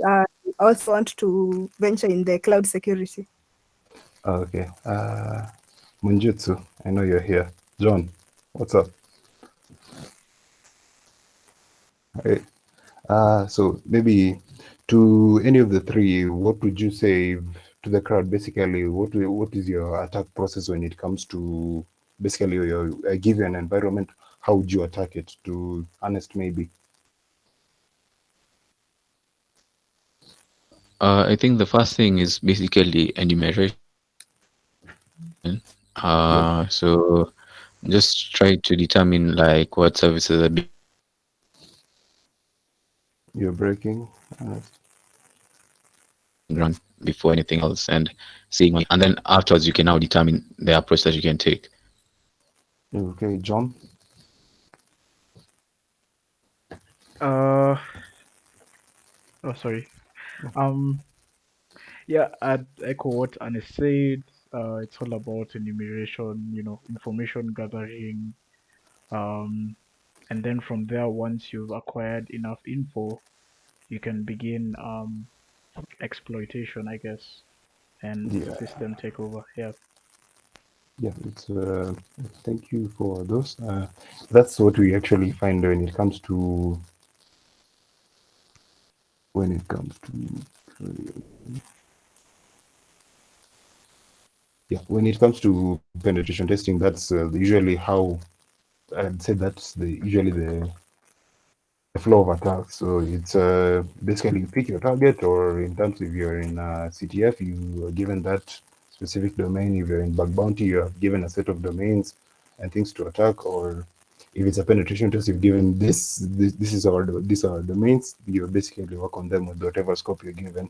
I also want to venture in the cloud security. Okay. Munjutsu, I know you're here. John, what's up? Hey. So maybe to any of the three, what would you say to the crowd? Basically, what is your attack process when it comes to basically I give you an environment, how would you attack it? To honest, maybe. I think the first thing is basically enumeration. Yep, So just try to determine like what services are being run you're breaking. Honest. before anything else, and seeing and then afterwards you can now determine the approach that you can take. Okay, John. Uh, oh, sorry. Um, yeah, I'd echo what Anne said. It's all about enumeration, information gathering. Um, and then from there, once you've acquired enough info, you can begin exploitation, I guess, and Yeah, system takeover. Yeah. yeah. It's thank you for those. That's what we actually find when it comes to yeah, when it comes to penetration testing, that's usually how I'd say that's usually the flow of attacks. So it's basically you pick your target, or in terms if you're in CTF, you are given that specific domain. If you're in bug bounty, you are given a set of domains and things to attack. Or if it's a penetration test, you've given this is our these are our domains. You basically work on them with whatever scope you're given.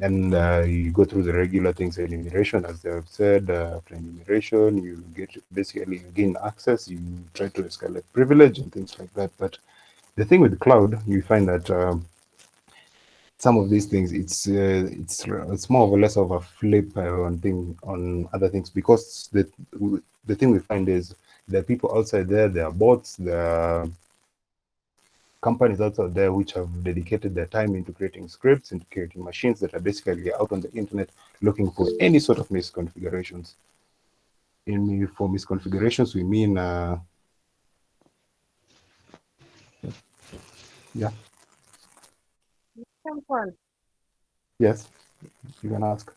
And you go through the regular things, enumeration, as they have said. After enumeration, you get basically you gain access. You try to escalate privilege and things like that. But the thing with cloud, you find that some of these things, it's more or less of a flip on thing on other things, because the thing we find is there are people outside there. There are bots. There are companies outside there which have dedicated their time into creating scripts, into creating machines that are basically out on the internet looking for any sort of misconfigurations. For misconfigurations, we mean yeah, yes, you can ask.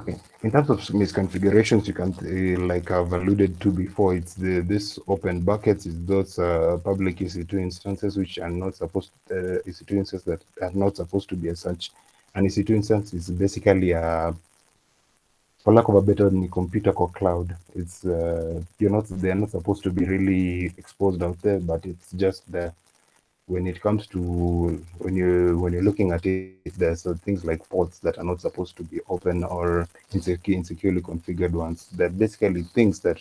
Okay. In terms of misconfigurations, you can like I've alluded to before, it's this open buckets is those public EC2 instances which are not supposed EC2 instances that are not supposed to be as such. An EC2 instance is basically for lack of a better word, computer core cloud. It's they're not supposed to be really exposed out there, but it's just there. When it comes to when you're looking at it, there's things like ports that are not supposed to be open, or insecurely configured ones. They're basically things that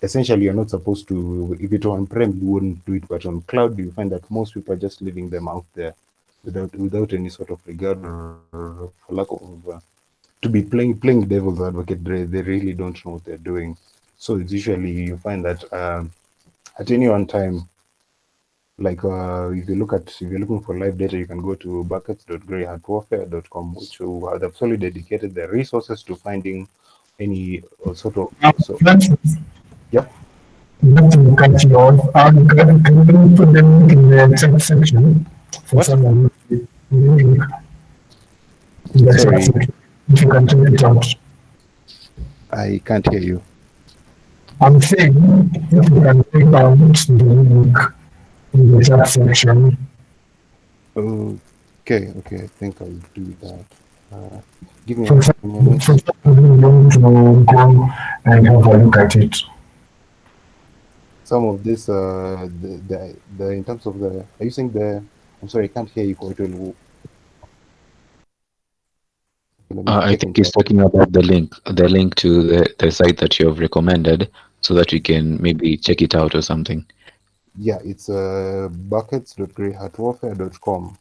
essentially you're not supposed to. If it were on-prem, you wouldn't do it, but on cloud, you find that most people are just leaving them out there without any sort of regard, or for lack of to be playing devil's advocate. They really don't know what they're doing. So it's usually you find that at any one time, like if you're looking for live data, you can go to buckets.greyhatwarfare.com, which have absolutely dedicated their resources to finding any sort of so Francis, yep. not to cut you off, can you put the link in the chat section for What? someone link in the chat Sorry, section? If you can check it out. I can't hear you. I'm saying if you can check out the link in the chat section. Okay, okay, I think I'll do that. Uh, Give me a For few someone moments. who to go and have a look at it. Some of this, the in terms of the, are you saying the? I'm sorry, I can't hear you quite well. Let me I check think in he's chat. talking about the link to the site that you have recommended, so that we can maybe check it out or something. Yeah, it's buckets.greyhatwarfare.com.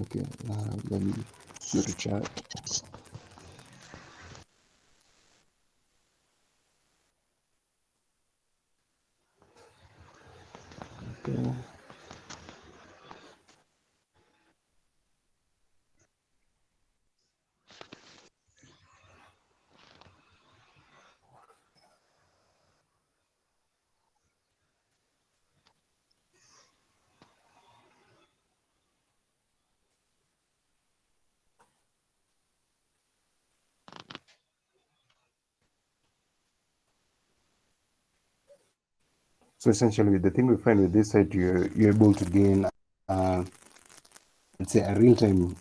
Okay, let me go to chat. So essentially, the thing we find with this site, you're able to gain, let's say, a real time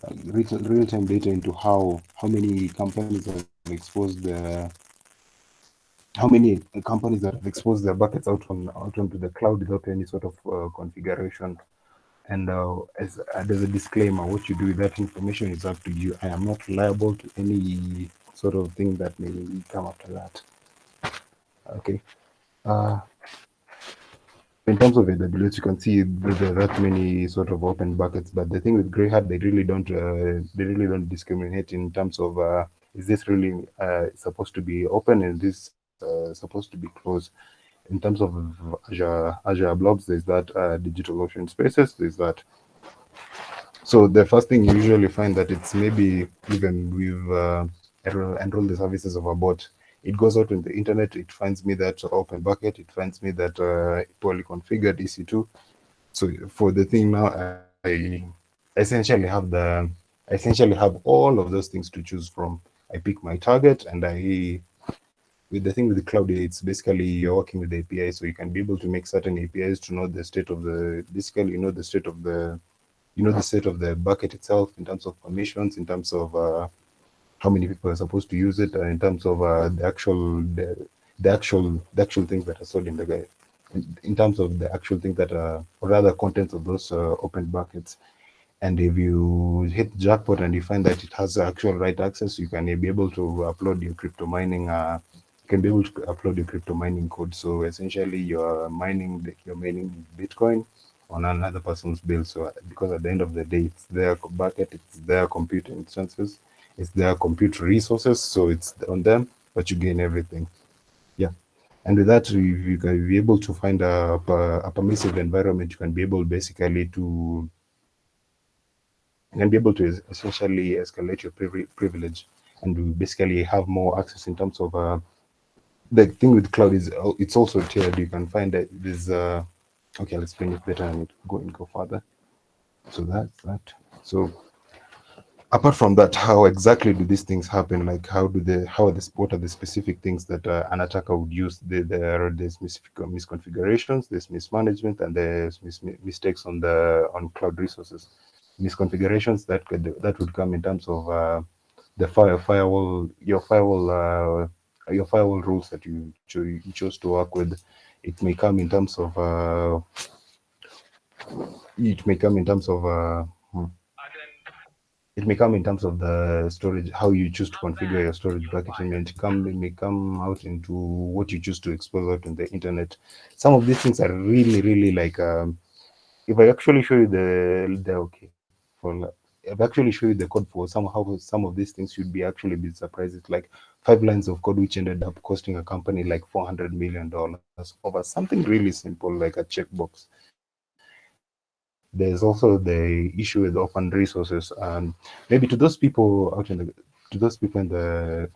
data into how many companies have exposed how many companies that have exposed their buckets out onto the cloud without any sort of configuration. And there's a disclaimer: what you do with that information is up to you. I am not liable to any sort of thing that may come after that. Okay. In terms of AWS, you can see there are that many sort of open buckets. But the thing with Grey Hat, they really don't discriminate in terms of is this really supposed to be open and this supposed to be closed. In terms of Azure blobs, there's that DigitalOcean spaces, there's that. So the first thing you usually find that it's maybe even with enroll the services of a bot. It goes out on the internet, it finds me that open bucket, it finds me that poorly configured EC2. So for the thing now, I essentially have all of those things to choose from. I pick my target, and with the thing with the cloud, it's basically you're working with the API, so you can be able to make certain APIs to know the state of the basically the state of the bucket itself in terms of permissions, in terms of how many people are supposed to use it, in terms of the actual things that are stored in the guide, in terms of the actual things that are, or rather contents of those open buckets. And if you hit jackpot and you find that it has actual right access, you can be able to upload your crypto mining. You can be able to upload your crypto mining code. So essentially, you're mining Bitcoin on another person's bill. So because at the end of the day, it's their bucket, it's their compute instances, it's their compute resources. So it's on them, but you gain everything. Yeah. And with that, you can be able to find a permissive environment. You can be able basically to essentially escalate your privilege, and you basically have more access in terms of the thing with cloud is it's also tiered. You can find that there's okay, let's explain it better and go further. So that's that. So apart from that, how exactly do these things happen? Like what are the specific things that an attacker would use? There's misconfigurations, there's mismanagement, and there's mistakes on cloud resources. Misconfigurations that would come in terms of the firewall your firewall rules that you chose to work with. It may come in terms of it may come in terms of it may come in terms of the storage, how you choose to configure your storage bucket, and it may come out into what you choose to expose out on the internet. Some of these things are really, really like if I actually show you the okay, if I actually show you the code for somehow some of these things, you'd be actually be surprised. It's like 5 lines of code which ended up costing a company like $400 million over something really simple like a checkbox. There's also the issue with open resources, and maybe to those people in the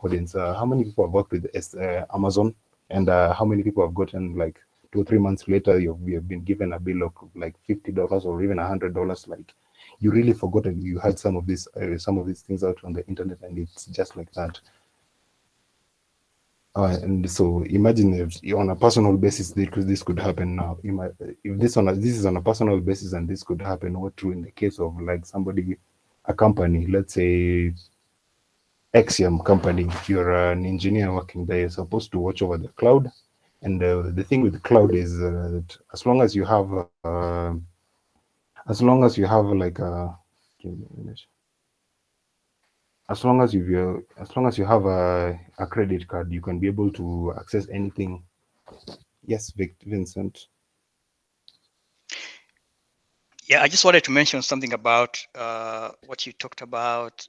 audience, how many people have worked with Amazon, and how many people have gotten like 2 or 3 months later you have been given a bill of like $50 or even $100, like you really forgot and you had some of these things out on the internet, and it's just like that. And so imagine if on a personal basis this could happen now. If this is on a personal basis and this could happen, what true in the case of like somebody, a company, let's say Axiom company. You're an engineer working there. You're supposed to watch over the cloud. And the thing with the cloud is that as long as you have like give me a minute. As long as you have a credit card, you can be able to access anything. Yes, Vincent. Yeah, I just wanted to mention something about what you talked about.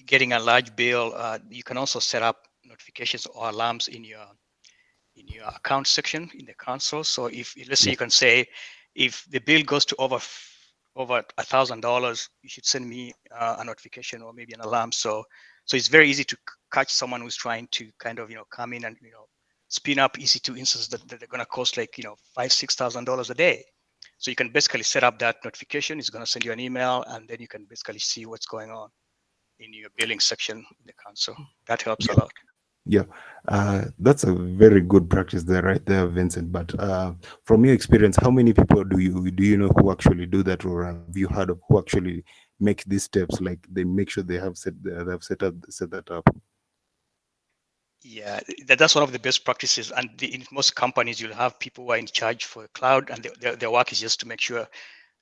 Getting a large bill. You can also set up notifications or alarms in in your account section in the console. So if let's say you can say, if the bill goes to over $1,000, you should send me a notification or maybe an alarm. So it's very easy to catch someone who's trying to kind of come in and spin up EC2 instances that are going to cost like $5,000-6,000 a day. So you can basically set up that notification. It's going to send you an email, and then you can basically see what's going on in your billing section in the console. That helps a lot. Yeah, that's a very good practice there, right there, Vincent. But from your experience, how many people do you know who actually do that, or have you heard of who actually make these steps? Like they make sure they have set that up. Yeah, that's one of the best practices. And in most companies, you'll have people who are in charge for cloud, and their work is just to make sure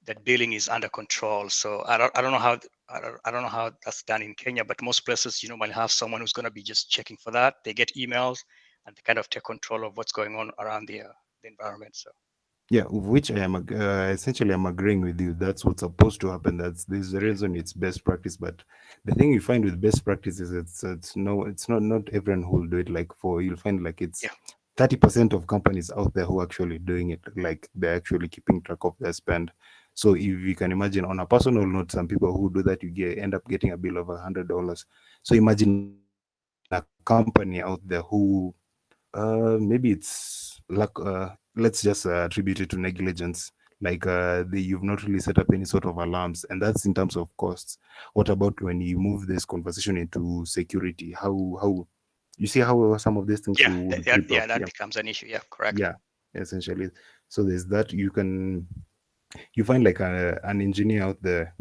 that billing is under control. So I don't know how I don't know how that's done in Kenya, but most places you normally have someone who's going to be just checking for that. They get emails and they kind of take control of what's going on around the environment. So Yeah, which I am essentially I'm agreeing with you. That's what's supposed to happen. There's the reason it's best practice. But the thing you find with best practice is it's not everyone who will do it. Like you'll find like it's yeah, 30% of companies out there who are actually doing it. Like they're actually keeping track of their spend. So if you can imagine, on a personal note, some people who do that, end up getting a bill of $100. So imagine a company out there who maybe it's like let's just attribute it to negligence, like you've not really set up any sort of alarms, and that's in terms of costs. What about when you move this conversation into security? How you see how some of these things would creep up? yeah, Yeah, that becomes an issue. Yeah, correct. yeah, essentially. So there's that. You find like an engineer out there.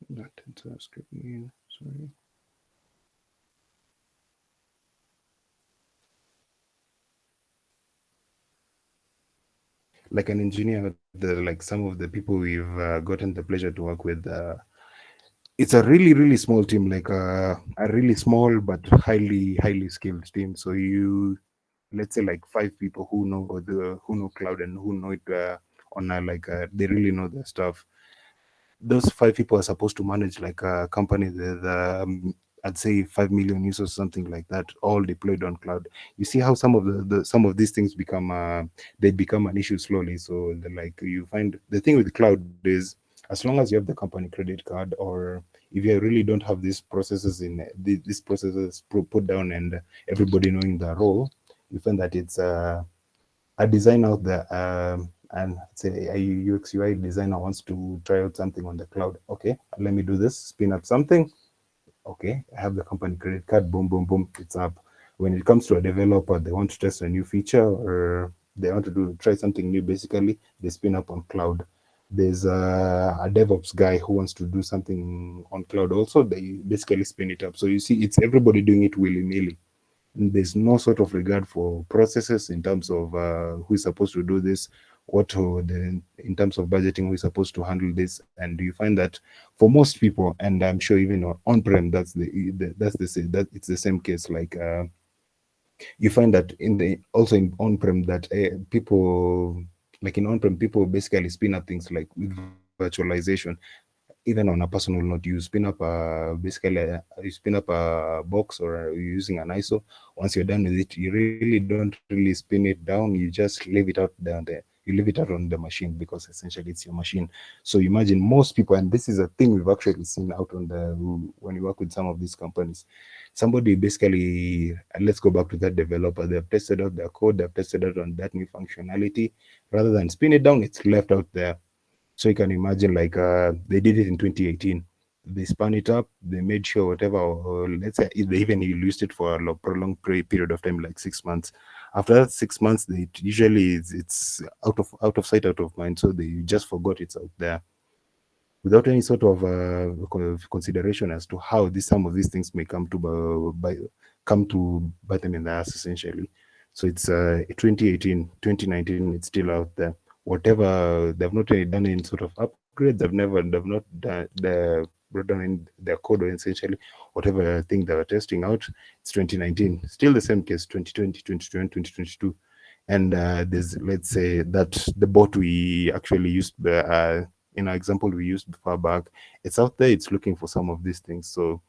Not sorry. Like an engineer out there, like some of the people we've gotten the pleasure to work with, it's a really small team, like a really small but highly skilled team. So let's say like 5 people who know cloud and who know it on they really know their stuff. Those 5 people are supposed to manage like a company with I'd say 5 million users, something like that, all deployed on cloud. You see how some of some of these things become they become an issue slowly. So like you find the thing with cloud is, as long as you have the company credit card, or if you really don't have these processes these processes put down, and everybody knowing their role, you find that it's a design out there, and say a UX UI designer wants to try out something on the cloud. Okay, let me do this, spin up something. Okay, I have the company credit card, boom, it's up. When it comes to a developer, they want to test a new feature, or they want to try something new, basically, they spin up on cloud. There's a DevOps guy who wants to do something on cloud also, they basically spin it up. So you see, it's everybody doing it willy-nilly. There's no sort of regard for processes in terms of who is supposed to do this, in terms of budgeting, who is supposed to handle this. And you find that for most people, and I'm sure even on-prem, that it's the same case. Like you find that also in on-prem, that people, like in on-prem, people basically spin up things like with virtualization. Even on a personal note, you spin up you spin up a box, or you're using an ISO. Once you're done with it, you really don't really spin it down. You just leave it out there. You leave it out on the machine, because essentially it's your machine. So imagine most people, and this is a thing we've actually seen out on when you work with some of these companies. Somebody basically, and let's go back to that developer. They've tested out their code. They've tested out on that new functionality. Rather than spin it down, it's left out there. So you can imagine, like they did it in 2018. They spun it up. They made sure whatever, or let's say they even used it for a prolonged period of time, like 6 months. After that 6 months, they usually it's out of sight, out of mind. So they just forgot it's out there, without any sort of consideration as to how some of these things may come to bite them in the ass, essentially. So it's 2018, 2019, it's still out there. Whatever, they've not really done any sort of upgrades. They've not brought down in their code, or essentially whatever thing they were testing out. It's 2019, still the same case. 2020, 2021, 2022. And there's, let's say that the bot we actually used in our example we used before back, it's out there, it's looking for some of these things. So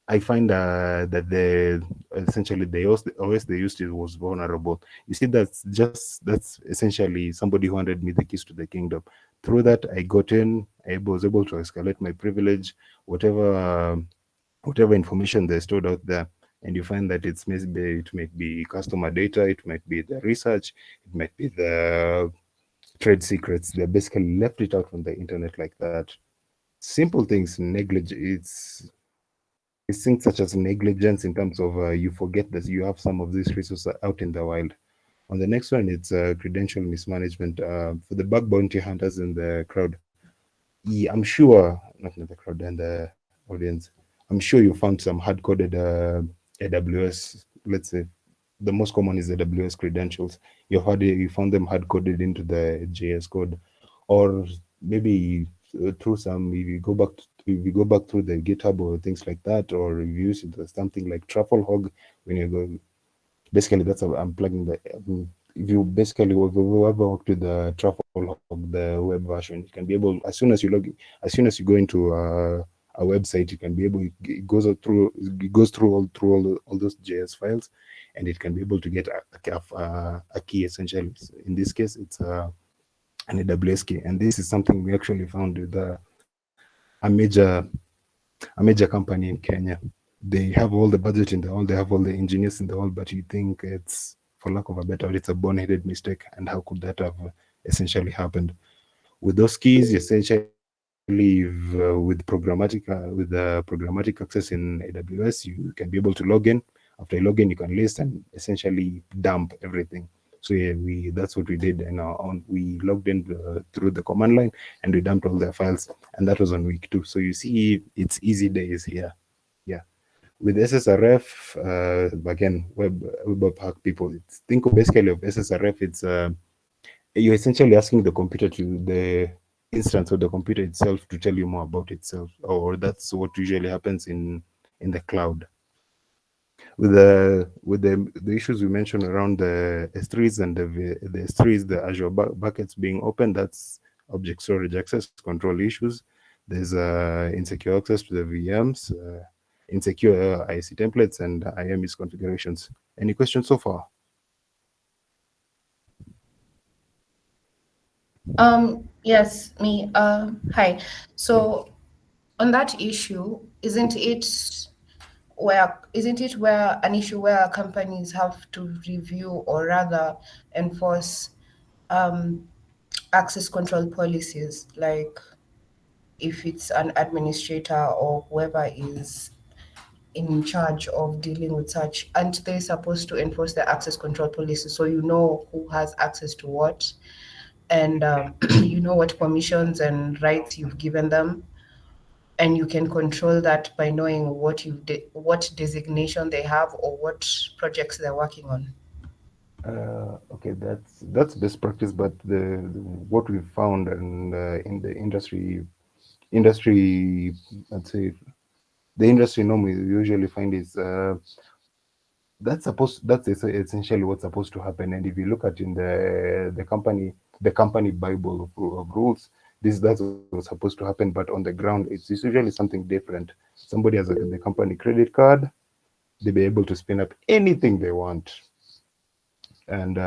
I find that the essentially the OS they used it was vulnerable. You see, that's essentially somebody who handed me the keys to the kingdom. Through that, I got in. I was able to escalate my privilege, whatever whatever information they stored out there. And you find that it might be customer data, it might be the research, it might be the trade secrets. They basically left it out on the internet like that. Simple things, it's things such as negligence in terms of you forget that you have some of these resources out in the wild. On the next one, it's credential mismanagement. For the bug bounty hunters in the crowd, yeah, I'm sure, not in the crowd and the audience, I'm sure you found some hard coded AWS, let's say the most common is AWS credentials. You found them hard coded into the JS code, or maybe through some. If you go back through the GitHub or things like that, or reviews into something like Trufflehog, when you go, basically that's how I'm plugging the. If you basically ever work with the Trufflehog, the web version, you can be able as soon as you go into a website, you can be able it goes through all those JS files, and it can be able to get a key essentially. In this case, it's an AWS key, and this is something we actually found with a major company in Kenya. They have all the budget in the world, they have all the engineers in the world, but you think it's, for lack of a better word, it's a boneheaded mistake. And how could that have essentially happened? With those keys, essentially, with programmatic access in AWS, you can be able to log in. After you log in, you can list and essentially dump everything. So yeah, we that's what we did in our own. We logged in through the command line and we dumped all their files, and that was on week 2. So you see, it's easy days here. Yeah. With SSRF, again, web app hack people. Think of basically of SSRF. It's you're essentially asking the computer to the instance of the computer itself to tell you more about itself, or that's what usually happens in the cloud. With the issues we mentioned around the S3s and the S3s, the Azure buckets being open, that's object storage access control issues. There's insecure access to the VMs, insecure IC templates, and IAM configurations. Any questions so far? Yes, me. Hi. So on that issue, isn't it where an issue where companies have to review or rather enforce um, access control policies, like if it's an administrator or whoever is in charge of dealing with such, aren't they supposed to enforce the access control policy so you know who has access to what, and you know what permissions and rights you've given them, and you can control that by knowing what designation they have or what projects they're working on. Okay, that's best practice, but what we've found in the industry, let's say the industry norm we usually find is essentially what's supposed to happen. And if you look at in the company bible of rules, that's what's supposed to happen. But on the ground, it's usually something different. Somebody has the company credit card, they'll be able to spin up anything they want. And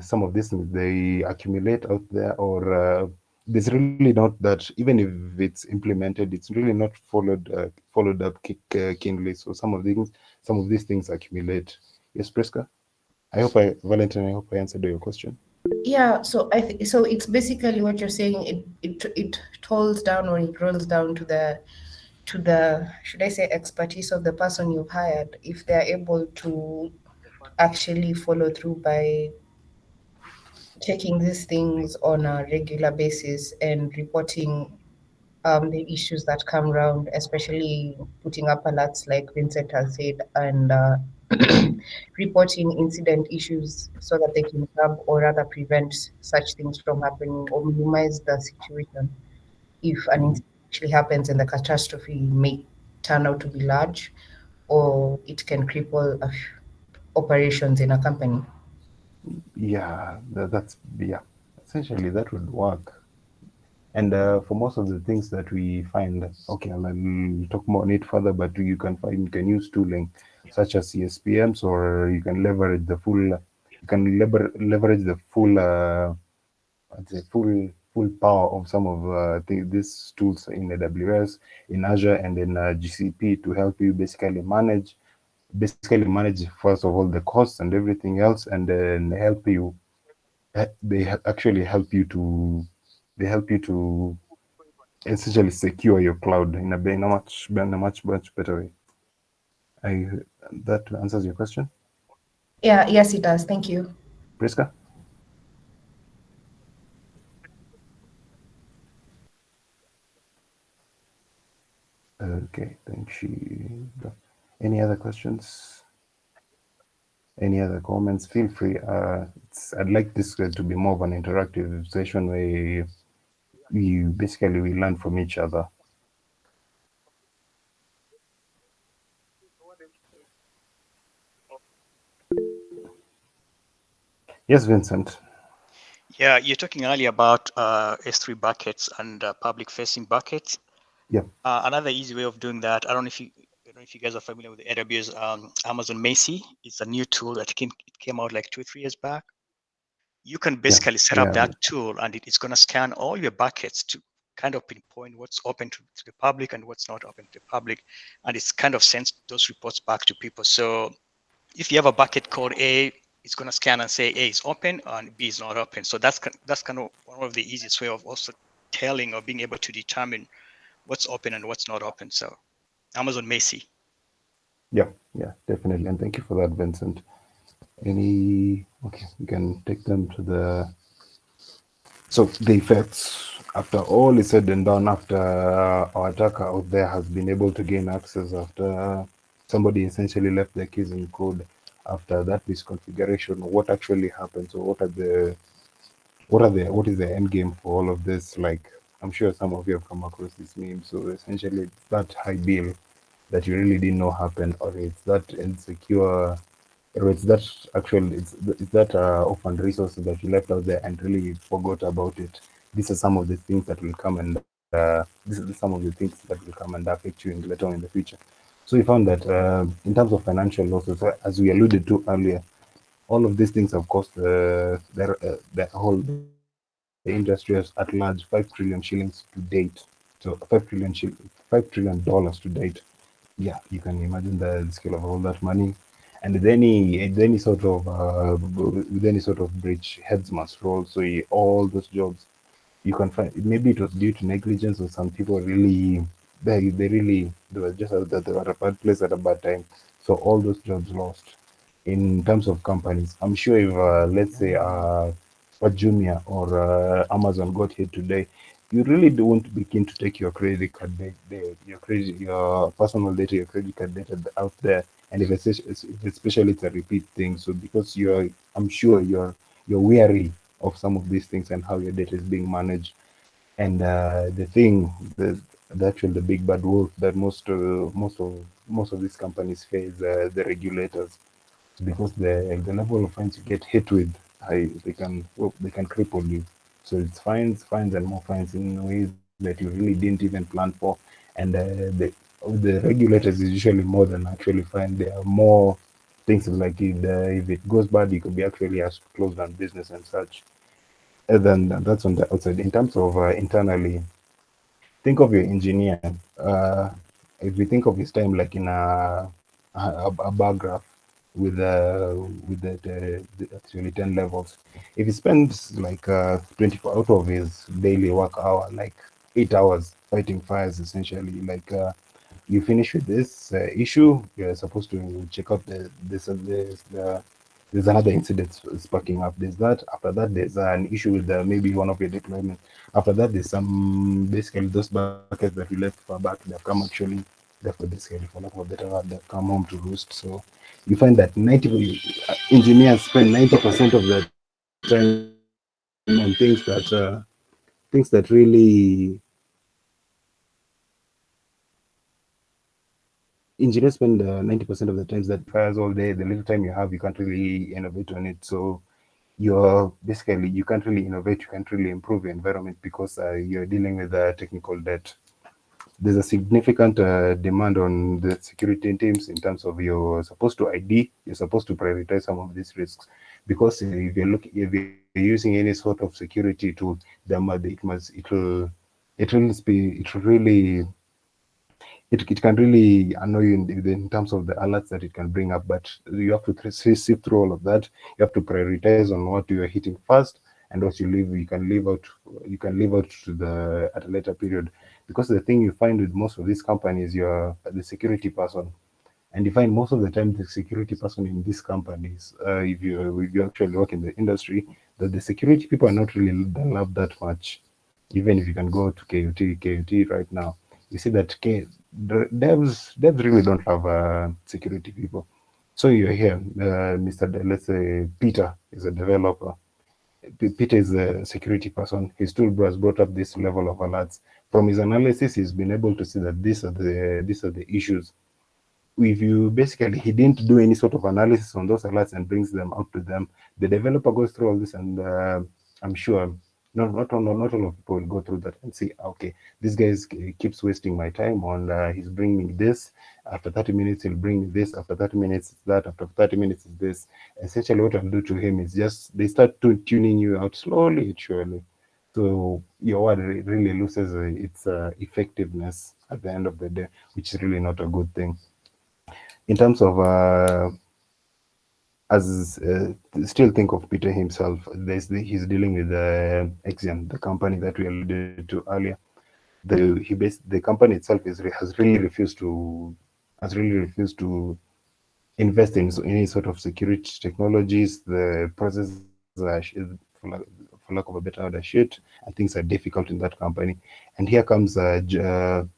some of these things they accumulate out there, or there's really not that, even if it's implemented, it's really not followed up keenly. So some of these things accumulate. Yes, Preska. Valentine, I hope I answered your question. Yeah, so so it's basically what you're saying. It tolls down or it rolls down to the should I say expertise of the person you've hired, if they're able to actually follow through by checking these things on a regular basis and reporting the issues that come around, especially putting up alerts like Vincent has said, and reporting incident issues so that they can curb or rather prevent such things from happening or minimize the situation if an incident actually happens, and the catastrophe may turn out to be large or it can cripple operations in a company. Yeah, that's yeah. Essentially, that would work. And for most of the things that we find, okay, I'll talk more on it further, but you can use tooling such as CSPMs, or you can leverage the full, leverage the full, I'd say full power of some of these tools in AWS, in Azure, and in GCP to help you basically manage first of all the costs and everything else, and then help you. Actually help you to essentially secure your cloud in much better way. I That answers your question, Yeah, yes, it does. Thank you. Priska. Okay, thank you. Any other questions? Any other comments? Feel free. I'd like this to be more of an interactive session where we learn from each other. Yes, Vincent. Yeah, you're talking earlier about S3 buckets and public-facing buckets. Yeah. Another easy way of doing that, I don't know if you guys are familiar with the AWS Amazon Macy. It's a new tool that came out like 2-3 years back. You can basically set up that tool, and it's going to scan all your buckets to kind of pinpoint what's open to the public and what's not open to the public, and it's kind of sends those reports back to people. So if you have a bucket called A, it's going to scan and say A is open and B is not open. So that's kind of one of the easiest way of also telling or being able to determine what's open and what's not open. So Amazon Macy. Yeah, definitely. And thank you for that, Vincent. Okay, we can take them to so the effects. After all is said and done, after our attacker out there has been able to gain access, after somebody essentially left their keys in code, after that misconfiguration, what actually happens, or what is the end game for all of this? Like, I'm sure some of you have come across this meme. So essentially, it's that high bill that you really didn't know happened, or it's that insecure, or it's that it's that orphaned resources that you left out there and really forgot about it. These are some of the things that will come, and these are some of the things that will come and affect you later on in the future. So we found that in terms of financial losses, as we alluded to earlier, all of these things have cost the industry at large $5 trillion to date. So $5 trillion to date. Yeah, you can imagine the scale of all that money. And with any sort of breach, heads must roll. So all those jobs you can find, maybe it was due to negligence, or some people really they were just that they were at a bad place at a bad time. So all those jobs lost. In terms of companies, I'm sure if let's say what Jumia or Amazon got hit today, you really don't begin to take your credit card your personal data, your credit card data out there. And if especially it's a repeat thing, so because I'm sure you're wary of some of these things and how your data is being managed. And the big bad wolf that most of these companies face, the regulators, because the level of fines you get hit with, they can cripple you. So it's fines, and more fines in ways that you really didn't even plan for. And the regulators is usually more than actually fine. There are more things like if it goes bad, you could be actually asked to close down business and such. And then that's on the outside. In terms of internally, think of your engineer. If we think of his time like in a bar graph with actually 10 levels. If he spends like 24 out of his daily work hour, like 8 hours fighting fires, essentially, like you finish with this issue, you're supposed to check out there's another incident sparking up. There's that. After that, there's an issue with maybe one of your deployments. After that, there's some basically those buckets that you left far back. They've come actually left basically for lack of a better word. They've come home to roost. So you find that 90 engineers spend 90% of their time on things that really engineers spend 90% of the times that fires all day. The little time you have, you can't really innovate on it. So you're basically, you can't really innovate, you can't really improve your environment because you're dealing with technical debt. There's a significant demand on the security teams in terms of you're supposed to ID, you're supposed to prioritize some of these risks, because if you're using any sort of security tool, it really it can really annoy you in terms of the alerts that it can bring up, but you have to sift through all of that. You have to prioritize on what you are hitting first, and what you can leave out to the at a later period. Because the thing you find with most of these companies, you're the security person, and you find most of the time the security person in these companies, if you actually work in the industry, that the security people are not really loved that much. Even if you can go to KUT right now, you see that devs really don't have security people. So you're here, let's say Peter is a developer. Peter is a security person. His toolbar has brought up this level of alerts. From his analysis, he's been able to see that these are the issues. If you basically, he didn't do any sort of analysis on those alerts and brings them out to them, the developer goes through all this, and I'm sure not all of people will go through that and see, okay, this guy keeps wasting my time on, he's bringing this, after 30 minutes he'll bring this, after 30 minutes it's that, after 30 minutes it's this. Essentially what I'll do to him is just, they start tuning you out slowly and surely. So your word really loses its effectiveness at the end of the day, which is really not a good thing. In terms of as still think of Peter himself, he's dealing with Exian, the company that we alluded to earlier. The company itself has really refused to invest in any sort of security technologies. The processes are, for lack of a better word, are shit, and things are difficult in that company. And here comes John.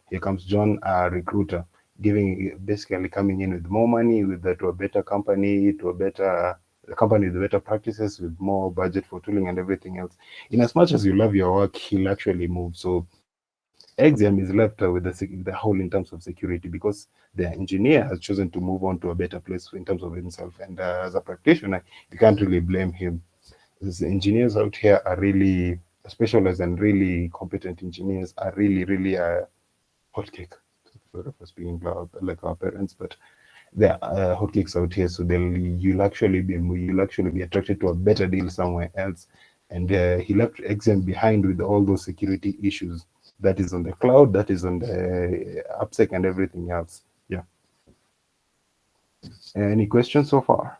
Here comes John, a recruiter, basically coming in with more money, to a better company, to a company with better practices, with more budget for tooling and everything else. In as much as you love your work, he'll actually move. So Exium is left with the hole in terms of security, because the engineer has chosen to move on to a better place in terms of himself. And as a practitioner, you can't really blame him. The engineers out here are really specialized, and really competent engineers are really hotcake. Sorry for speaking loud like our parents, but they're hotcakes out here. So you'll actually be attracted to a better deal somewhere else. And he left Exium behind with all those security issues. That is on the cloud, that is on the AppSec and everything else. Yeah. Any questions so far?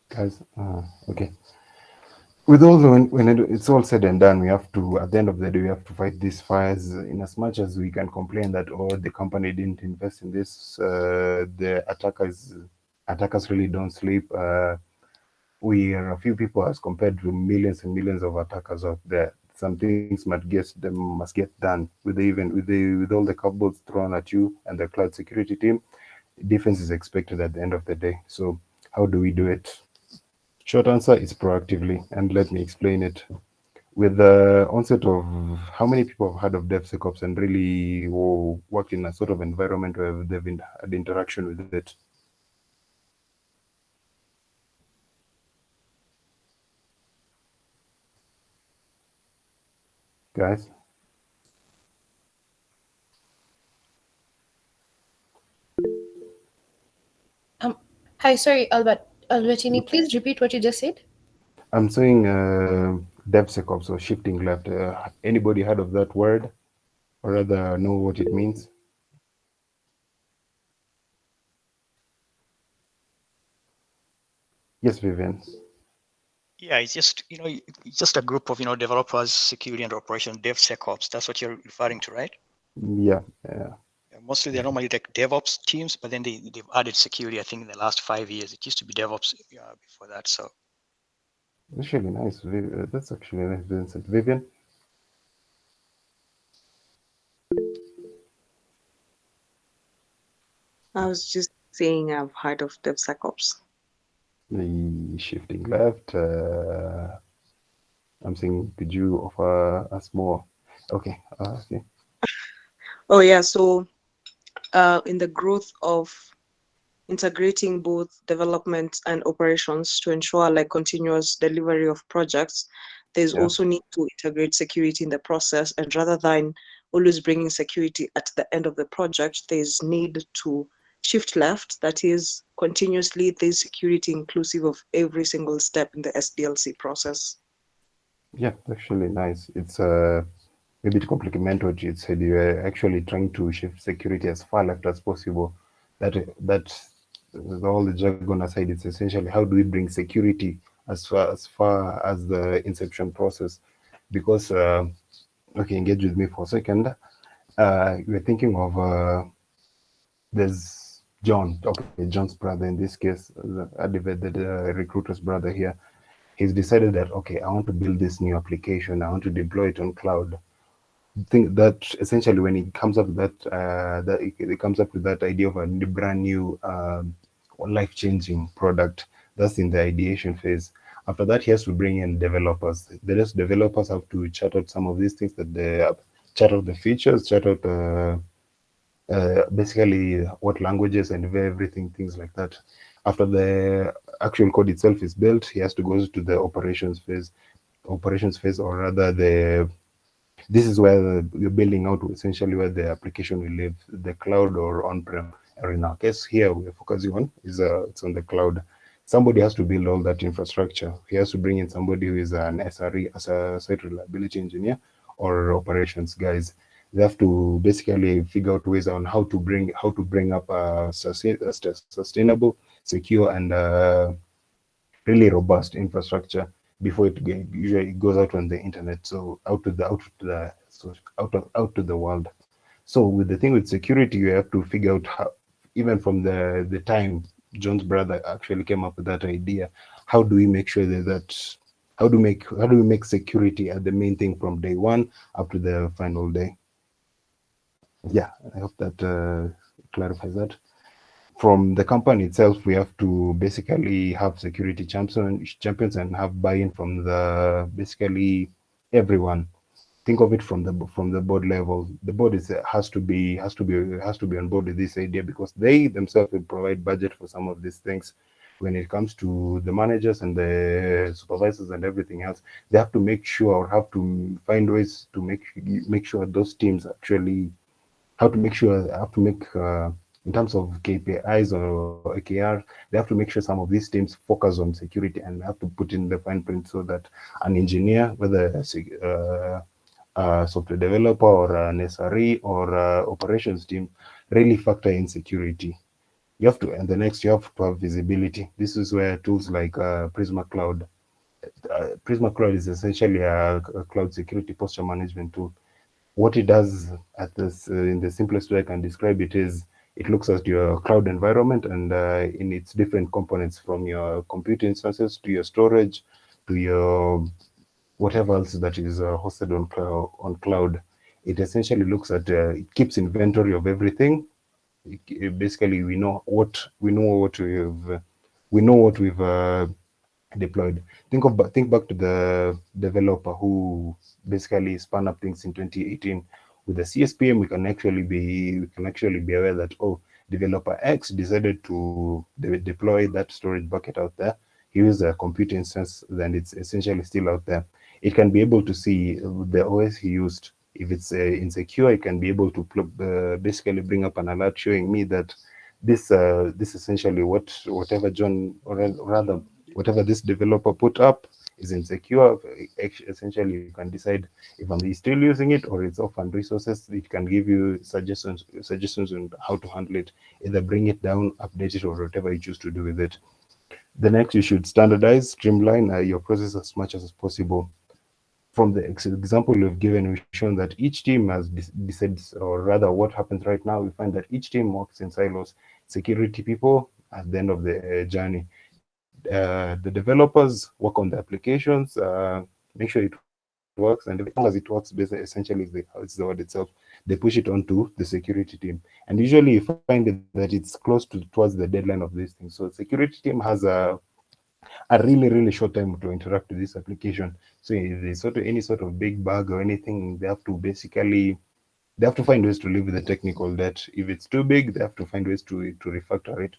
Guys, okay. With all it's all said and done, we have to, at the end of the day, we have to fight these fires. In as much as we can complain that, oh, the company didn't invest in this, the attackers really don't sleep. We are a few people as compared to millions and millions of attackers out there. Some things must get done with all the curveballs thrown at you and the cloud security team. Defense is expected at the end of the day. So how do we do it? Short answer is proactively, and let me explain it. With the onset of, how many people have heard of DevSecOps and really worked in a sort of environment where they've had interaction with it? Guys? Hi, sorry, Albertini, please repeat what you just said. I'm saying DevSecOps, or shifting left. Anybody heard of that word, or rather know what it means? Yes, Vivian. Yeah, it's just it's just a group of developers, security and operation, DevSecOps. That's what you're referring to, right? Yeah. Mostly they're normally like DevOps teams, but then they've added security. I think in the last 5 years, it used to be DevOps before that. So That's really nice. That's actually nice, Vincent. Vivian? I was just saying I've heard of DevSecOps. The shifting left. I'm saying, could you offer us more? Okay. Okay. Oh yeah, so in the growth of integrating both development and operations to ensure like continuous delivery of projects, there's Yeah. also need to integrate security in the process. And rather than always bringing security at the end of the project, there's need to shift left. That is, continuously there's security inclusive of every single step in the SDLC process. Yeah, actually nice. It's maybe to complement what you said, you are actually trying to shift security as far left as possible. That all the jargon aside, it's essentially how do we bring security as far as the inception process? Because okay, engage with me for a second. We're thinking of there's John, okay, John's brother in this case, the recruiter's brother here. He's decided that okay, I want to build this new application. I want to deploy it on cloud. Think that essentially when it comes up with that it comes up with that idea of a brand new life-changing product, that's in the ideation phase. After that, he has to bring in developers. The rest developers have to chart out some of these things, that they chart out the features, chart out basically what languages and everything, things like that. After the actual code itself is built, he has to go to the operations phase, or rather the this is where you're building out essentially where the application will live, the cloud or on-prem. Or in our case here, we're focusing on is it's on the cloud. Somebody has to build all that infrastructure. He has to bring in somebody who is an SRE, as a site reliability engineer, or operations guys. They have to basically figure out ways on how to bring up a sustainable, secure, and really robust infrastructure before usually it goes out on the internet, so out to the world. So with the thing with security, you have to figure out how, even from the time John's brother actually came up with that idea, how do we make sure that how do we make security the main thing from day one up to the final day? Yeah, I hope that clarifies that. From the company itself, we have to basically have security champions and have buy-in from the basically everyone. Think of it from the board level. The board has to be on board with this idea, because they themselves will provide budget for some of these things. When it comes to the managers and the supervisors and everything else, they have to make sure, or have to find ways to make sure those teams actually have to make in terms of KPIs or AKR, they have to make sure some of these teams focus on security, and have to put in the fine print so that an engineer, whether a software developer or an SRE or operations team, really factor in security. You have to, and the next, you have to have visibility. This is where tools like Prisma Cloud is essentially a cloud security posture management tool. What it does at this in the simplest way I can describe it is, it looks at your cloud environment and in its different components, from your compute instances to your storage to your whatever else that is hosted on cloud. It essentially looks at it keeps inventory of everything. Basically, we know what we've deployed. Think back to the developer who basically spun up things in 2018. With the CSPM, we can actually be aware that, oh, developer X decided to deploy that storage bucket out there. He used a compute instance, then it's essentially still out there. It can be able to see the OS he used. If it's insecure, it can be able to basically bring up an alert showing me that this essentially whatever John, or rather whatever this developer put up is insecure. Essentially, you can decide if I'm still using it or it's off on resources. It can give you suggestions on how to handle it, either bring it down, update it, or whatever you choose to do with it. The next, you should standardize, streamline your process as much as possible. From the example you've given, we've shown that each team has decided, or rather what happens right now, we find that each team works in silos. Security people at the end of the journey. The developers work on the applications, make sure it works, and as long as it works, essentially it's the word itself. They push it onto the security team, and usually you find that it's close towards the deadline of these things. So the security team has a really short time to interact with this application. So if there's any sort of big bug or anything, they have to basically they have to find ways to live with the technical debt. If it's too big, they have to find ways to refactor it.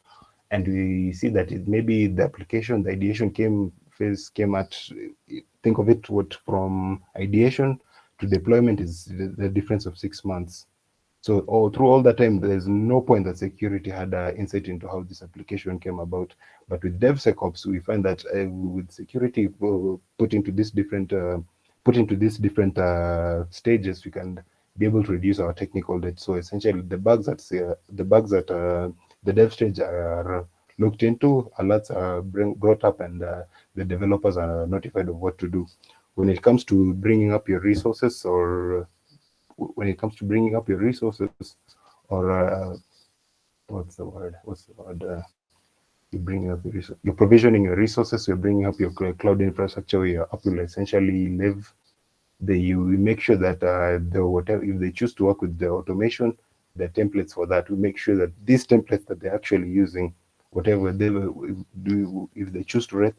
And we see that it maybe the application, the ideation came at, think of it, what from ideation to deployment is the difference of 6 months. So through all that time, there's no point that security had insight into how this application came about. But with DevSecOps, we find that with security put into these different stages, we can be able to reduce our technical debt. So essentially, the dev stage are looked into, alerts are brought up, and the developers are notified of what to do. When it comes to bringing up your resources, or what's the word? You're bringing up you're provisioning your resources. You're bringing up your cloud infrastructure. Where your app will essentially live. You make sure that whatever, if they choose to work with the automation, the templates for that, we make sure that these templates that they're actually using, whatever they do, if they choose to write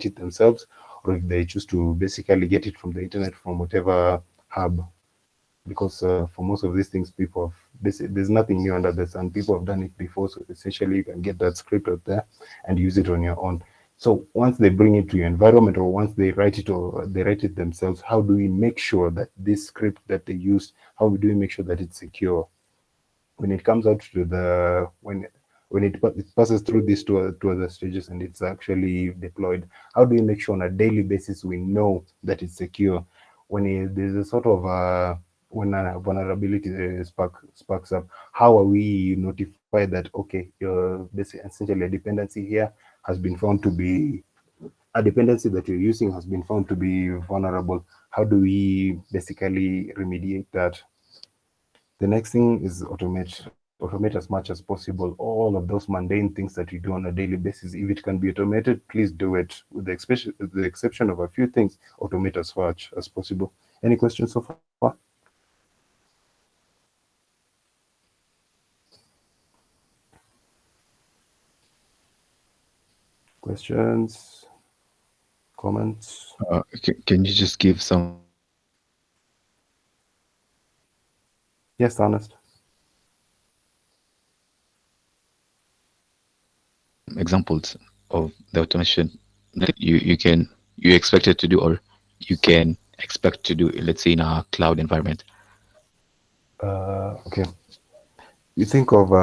it themselves, or if they choose to basically get it from the internet from whatever hub. Because for most of these things, there's nothing new under the sun. People have done it before, so essentially you can get that script out there and use it on your own. So once they bring it to your environment, or once they write it, or they write it themselves, how do we make sure that this script that they use, how do we make sure that it's secure? When it comes out to it passes through these two other stages and it's actually deployed, how do we make sure on a daily basis we know that it's secure? There's a sort of when a vulnerability sparks up, how are we notified that, okay, essentially a dependency that you're using has been found to be vulnerable? How do we basically remediate that? The next thing is automate as much as possible all of those mundane things that you do on a daily basis. If it can be automated, please do it. With the exception of a few things, automate as much as possible. Any questions so far? Questions? Comments? Can you just give some Yes, Honest. examples of the automation that you expect it to do, or you can expect to do, let's say in a cloud environment? Okay. You think of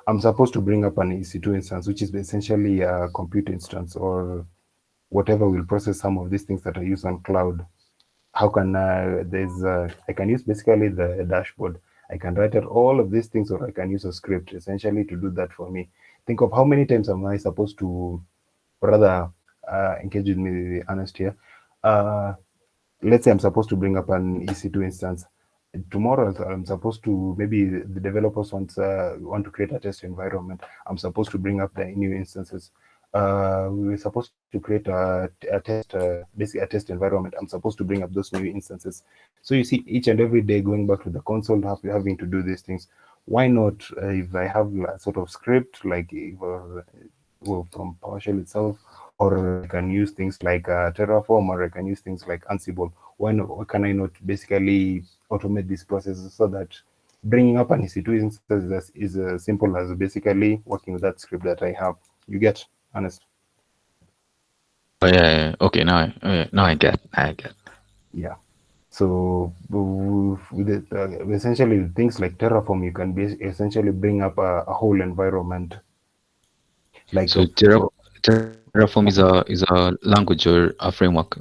I'm supposed to bring up an EC2 instance, which is essentially a compute instance or whatever will process some of these things that are used on cloud. How can I can use basically the dashboard. I can write out all of these things, or I can use a script essentially to do that for me. Think of how many times am I supposed to, rather, engage with me, honest here. Let's say I'm supposed to bring up an EC2 instance. Tomorrow, I'm supposed to, maybe the developers want to create a test environment. I'm supposed to bring up the new instances. We were supposed to create basically a test environment. I'm supposed to bring up those new instances. So you see, each and every day going back to the console, having to do these things. Why not, if I have a sort of script, like from PowerShell itself, or I can use things like Terraform, or I can use things like Ansible. Why can I not basically automate these processes so that bringing up an EC2 instance is as simple as basically working with that script that I have? You get, Honest? Oh yeah. Okay, now I get. Yeah. So essentially things like Terraform, you can essentially bring up a whole environment. Like So Terraform is a language or a framework?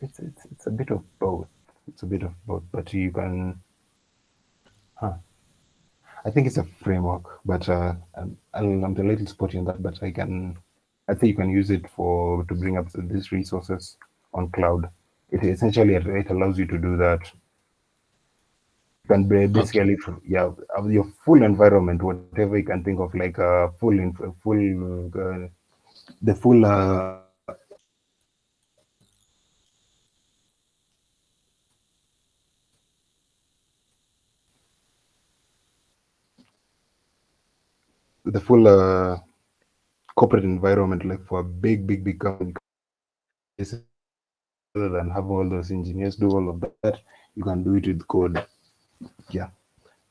it's a bit of both. It's a bit of both, but you can. I think it's a framework, but I'm a little spotty on that. But I think you can use it to bring up these resources on cloud. It allows you to do that. You can basically, yeah, have your full environment, whatever you can think of, like the full the full corporate environment, like for a big company. than having all those engineers do all of that, you can do it with code. Yeah.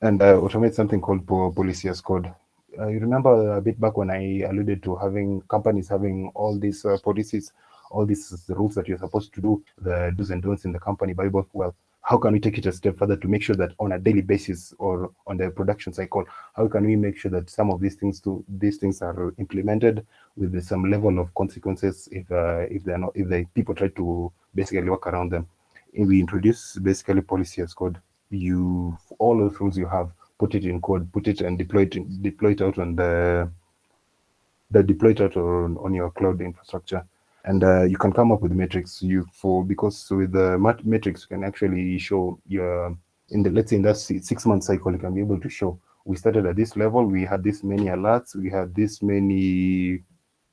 And automate something called policy as code. You remember a bit back when I alluded to having companies having all these policies, all these rules that you're supposed to do, the do's and don'ts in the company Bible. Well, how can we take it a step further to make sure that on a daily basis or on the production cycle, how can we make sure that some of these things are implemented with some level of consequences if they're not, if the people try to basically work around them. And we introduce basically policy as code. You, all those rules you have, put it in code, put it and deploy it out on the deploy it out on your cloud infrastructure. And you can come up with metrics because with the metrics you can actually show your, in the, let's say in that 6 month cycle, you can be able to show we started at this level, we had this many alerts, we had this many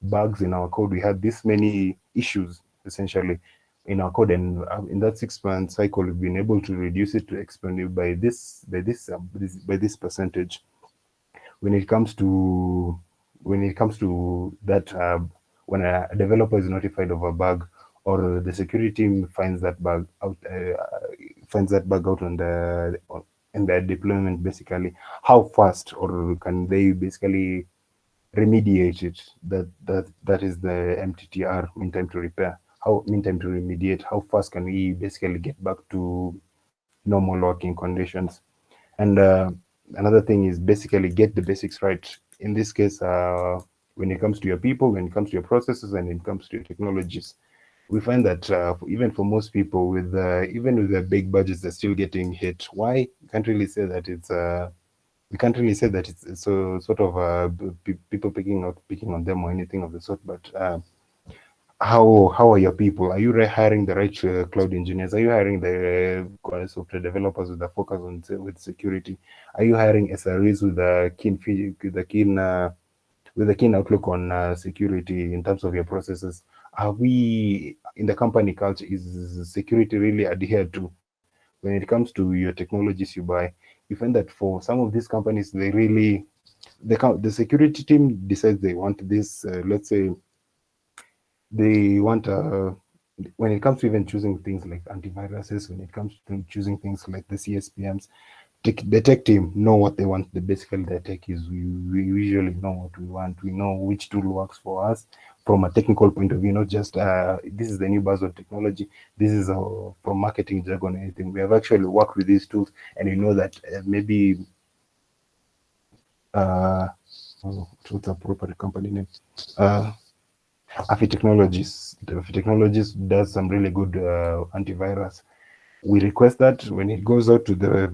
bugs in our code, we had this many issues essentially in our code, and in that 6 month cycle we've been able to reduce it to expand by this percentage. When it comes to that, when a developer is notified of a bug, or the security team finds that bug out in their deployment, basically how fast or can they basically remediate it. That is the MTTR, mean time to repair. How mean time to remediate? How fast can we basically get back to normal working conditions? And another thing is basically get the basics right. In this case, when it comes to your people, when it comes to your processes, and when it comes to your technologies, we find that even for most people, with even with their big budgets, they're still getting hit. Why? We can't really say that it's so sort of people picking on them or anything of the sort. But how are your people? Are you hiring the right cloud engineers? Are you hiring the software developers with a focus on with security? Are you hiring SREs with a keen outlook on security in terms of your processes? Are we in the company culture? Is security really adhered to when it comes to your technologies you buy? You find that for some of these companies, the security team decides they want this. Let's say they want when it comes to even choosing things like antiviruses, when it comes to choosing things like the CSPMs, the tech team know what they want. Basically, the tech is we usually know what we want. We know which tool works for us from a technical point of view, not just this is the new buzzword technology. This is from marketing jargon or anything. We have actually worked with these tools, and we know that maybe what's a proper company name? Afi Technologies does some really good antivirus. We request that when it goes out to the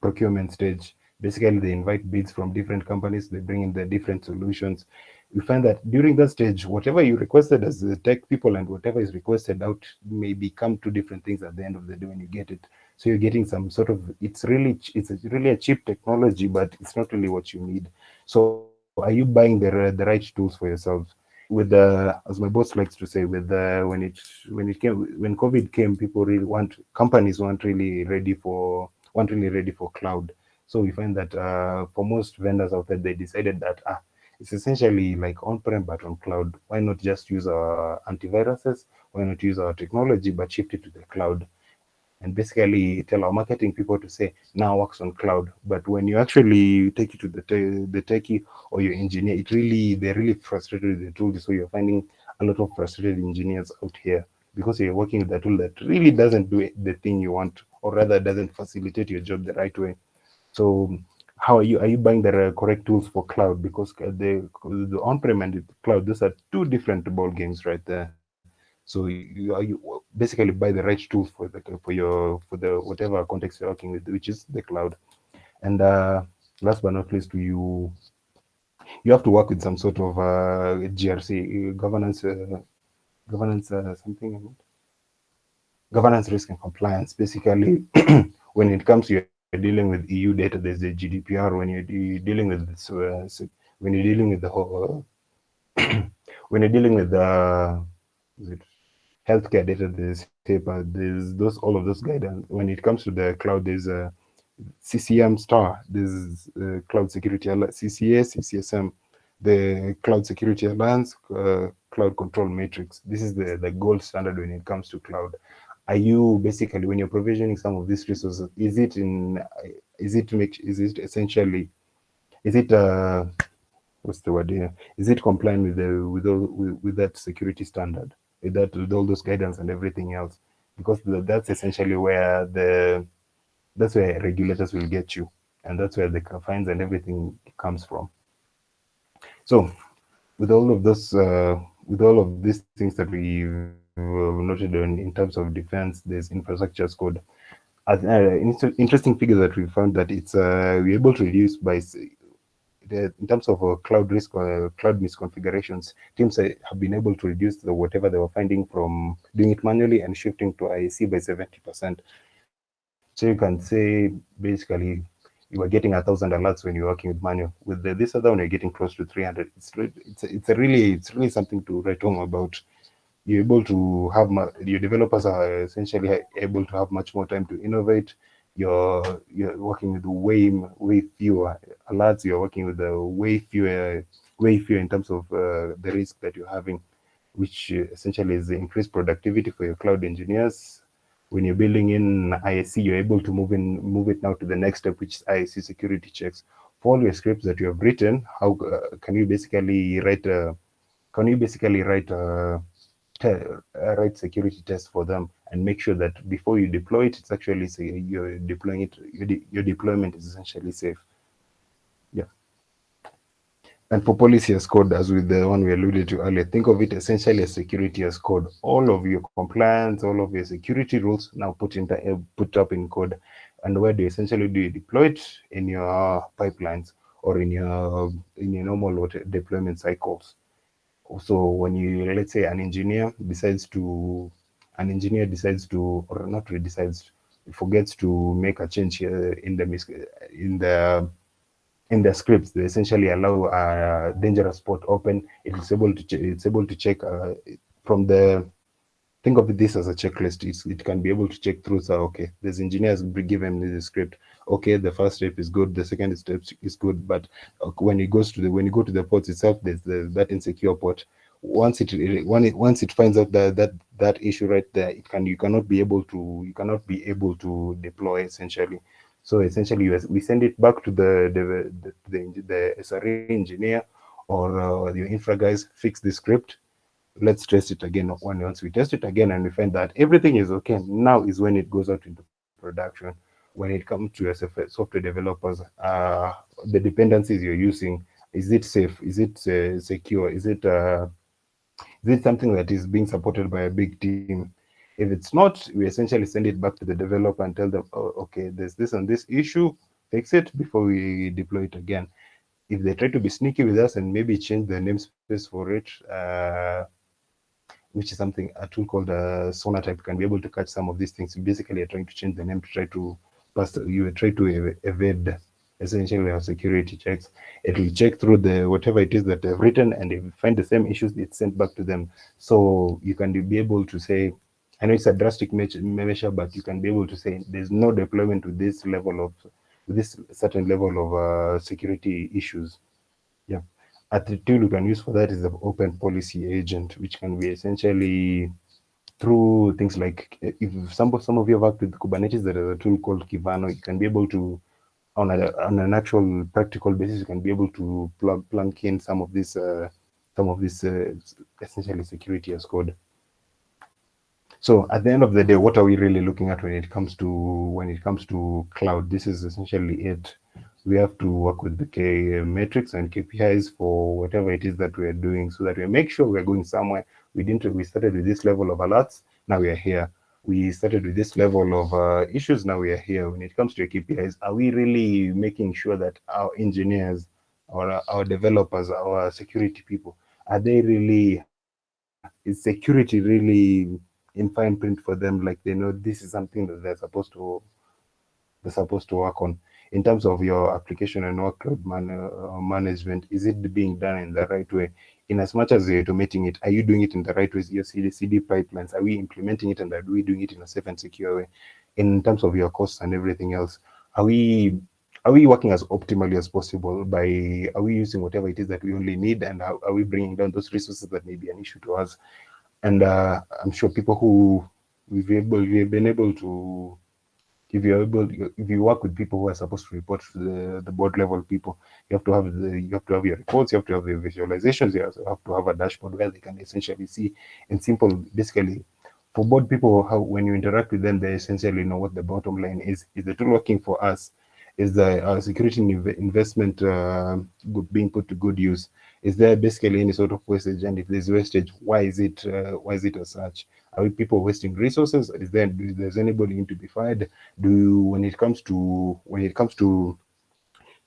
procurement stage, basically they invite bids from different companies, they bring in the different solutions. We find that during that stage, whatever you requested as the tech people and whatever is requested out may become two different things at the end of the day when you get it. So you're getting some sort of, it's really a cheap technology, but it's not really what you need. So are you buying the right tools for yourselves? With as my boss likes to say, with when COVID came, companies weren't really ready for cloud. So we find that for most vendors out there, they decided that it's essentially like on-prem but on cloud. Why not just use our antiviruses? Why not use our technology but shift it to the cloud? And basically tell our marketing people to say now works on cloud. But when you actually take it to the techie or your engineer, they're really frustrated with the tool. So you're finding a lot of frustrated engineers out here because you're working with a tool that really doesn't do the thing you want, or rather doesn't facilitate your job the right way. So how are you buying the correct tools for cloud? Because the on-prem and the cloud, those are two different ball games right there. So you basically buy the right tools for the whatever context you're working with, which is the cloud. And last but not least, you have to work with some sort of GRC something governance, risk and compliance. Basically, when it comes to you're dealing with EU data, there's the GDPR. When you're dealing with this, when you're dealing with the whole, when you're dealing with the healthcare data, there's HIPAA, there's all of those guidance. When it comes to the cloud, there's CCM star, there's cloud security alert, CCA, CCSM. the Cloud Security Alliance Cloud Control Matrix. This is the gold standard when it comes to cloud. Are you basically, when you're provisioning some of these resources, is it essentially, is it what's the word here? Is it compliant with the with that security standard, with all those guidance and everything else? Because that's essentially where that's where regulators will get you, and that's where the fines and everything comes from. So with all of these things that we've noted on in terms of defense, there's infrastructure as code. Interesting figure that we found that it's we're able to reduce by in terms of cloud risk, cloud misconfigurations, teams have been able to reduce whatever they were finding from doing it manually and shifting to IAC by 70%. So you can say basically you are getting 1,000 alerts when you're working with manual. With this other one, you're getting close to 300. It's really something to write home about. You're able to have your developers are essentially able to have much more time to innovate. You're working with way fewer alerts. You're working with way fewer in terms of the risk that you're having, which essentially is increased productivity for your cloud engineers. When you're building in ISC, you're able to move it now to the next step, which is ISC security checks. For all your scripts that you have written, how can you basically write write security tests for them and make sure that before you deploy it, it's actually you're deploying it. Your deployment is essentially safe. Yeah. And for policy as code, as with the one we alluded to earlier, think of it essentially as security as code. All of your compliance, all of your security rules now put up in code. And where do you essentially do you deploy it? In your pipelines or in your normal deployment cycles. So when you, let's say or not really decides, forgets to make a change here in the in the scripts, they essentially allow a dangerous port open. It's able to check from the think of this as a checklist. It can be able to check through. So okay, there's engineers given the script. Okay, the first step is good, the second step is good, but when it goes to when you go to the ports itself, there's that insecure port. Once it finds out that issue right there, you cannot be able to deploy essentially. So essentially, we send it back to the SRE engineer or your infra guys, fix the script. Let's test it again. Once we test it again and we find that everything is okay, now is when it goes out into production. When it comes to your software developers, the dependencies you're using, is it safe? Is it secure? Is it something that is being supported by a big team? If it's not, we essentially send it back to the developer and tell them, oh, okay, there's this and this issue, fix it before we deploy it again. If they try to be sneaky with us and maybe change the namespace for it, which is something a tool called Sonatype can be able to catch some of these things. Basically, you're trying to change the name to try to evade essentially our security checks. It will check through the whatever it is that they've written, and if you find the same issues, it's sent back to them. So you can be able to say, I know it's a drastic measure, but you can be able to say there's no deployment with this certain level of security issues. Yeah. A tool you can use for that is the Open Policy Agent, which can be essentially through things like if some of you have worked with Kubernetes, there is a tool called Kivano. You can be able to, on an actual practical basis, you can be able to plunk in some of this essentially security as code. So at the end of the day, what are we really looking at when it comes to cloud? This is essentially it. We have to work with the metrics and KPIs for whatever it is that we are doing, so that we make sure we are going somewhere. We started with this level of alerts, now we are here. We started with this level of issues, now we are here. When it comes to your KPIs, are we really making sure that our engineers or our developers, our security people, is security really in fine print for them? Like they know this is something that they're supposed to work on. In terms of your application and workload management, is it being done in the right way? In as much as you're automating it, are you doing it in the right way? Your CD pipelines, are we implementing it, and are we doing it in a safe and secure way? In terms of your costs and everything else, are we are we working as optimally as possible? Are we using whatever it is that we only need, and are we bringing down those resources that may be an issue to us? And I'm sure people who we've been able to, if you work with people who are supposed to report to the board level people, you have to have your reports, you have to have your visualizations, you have to have a dashboard where they can essentially see in simple, basically, for board people, how when you interact with them, they essentially know what the bottom line is. Is the tool working for us? Is the security investment being put to good use? Is there basically any sort of wastage? And if there's wastage, why is it as such? Are we people wasting resources? Is anybody going to be fired? When it comes to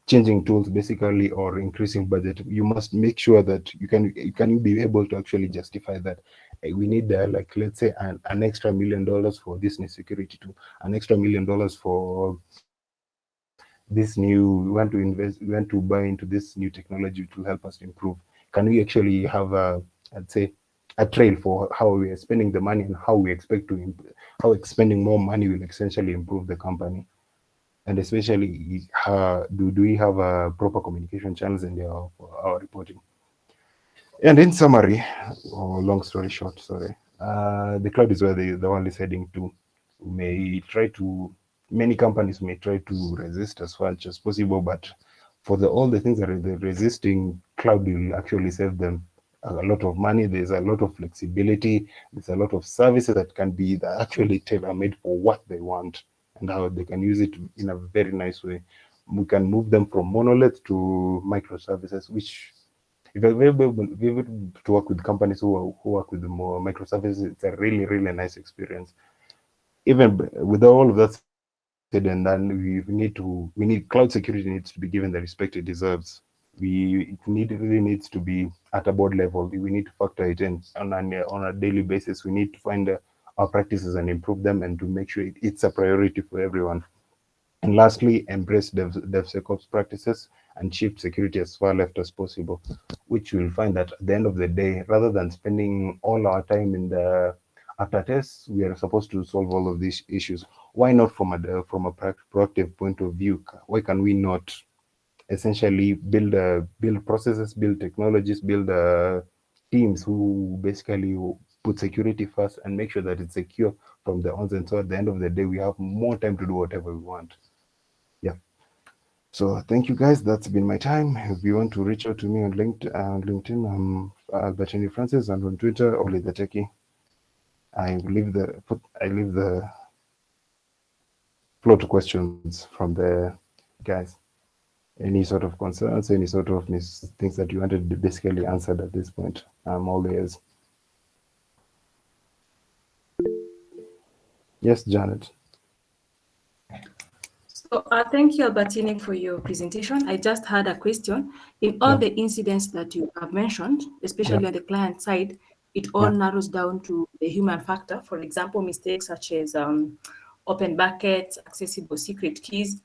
changing tools basically, or increasing budget, you must make sure that you can be able to actually justify that. We need like, let's say, an extra $1 million for this new security tool, an extra $1 million for this new, we want to buy into this new technology, which will help us to improve. Can we actually have I'd say, a trail for how we are spending the money, and how we expect to how spending more money will essentially improve the company? And especially, do we have proper communication channels in our reporting? And in summary, or long story short, sorry, the cloud is where the world is heading to. Many companies may try to resist as much as possible, but for all the things that they're resisting, cloud will actually save them a lot of money. There's a lot of flexibility. There's a lot of services that can be actually tailor-made for what they want, and how they can use it in a very nice way. We can move them from monolith to microservices, which, if you're able to work with companies who work with more microservices, it's a really, really nice experience. Even with all of that said and done, we need cloud security needs to be given the respect it deserves. It really needs to be at a board level. We need to factor it in on a daily basis. We need to find our practices and improve them, and to make sure it's a priority for everyone. And lastly, embrace DevSecOps practices and shift security as far left as possible, which you'll find that at the end of the day, rather than spending all our time in the after tests, we are supposed to solve all of these issues. Why not from a proactive point of view? Why can we not essentially build processes, build technologies, build teams who basically put security first and make sure that it's secure from the onset? So at the end of the day, we have more time to do whatever we want. Yeah. So thank you guys. That's been my time. If you want to reach out to me on LinkedIn, I'm Albertini Francis, and on Twitter, Oli the Techie. I leave the floor to questions from the guys. Any sort of concerns, any sort of things that you wanted to basically answered at this point. I'm all ears. Yes, Janet. So thank you, Albertini, for your presentation. I just had a question. In all the incidents that you have mentioned, especially on the client side, it all narrows down to the human factor. For example, mistakes such as open buckets, accessible secret keys.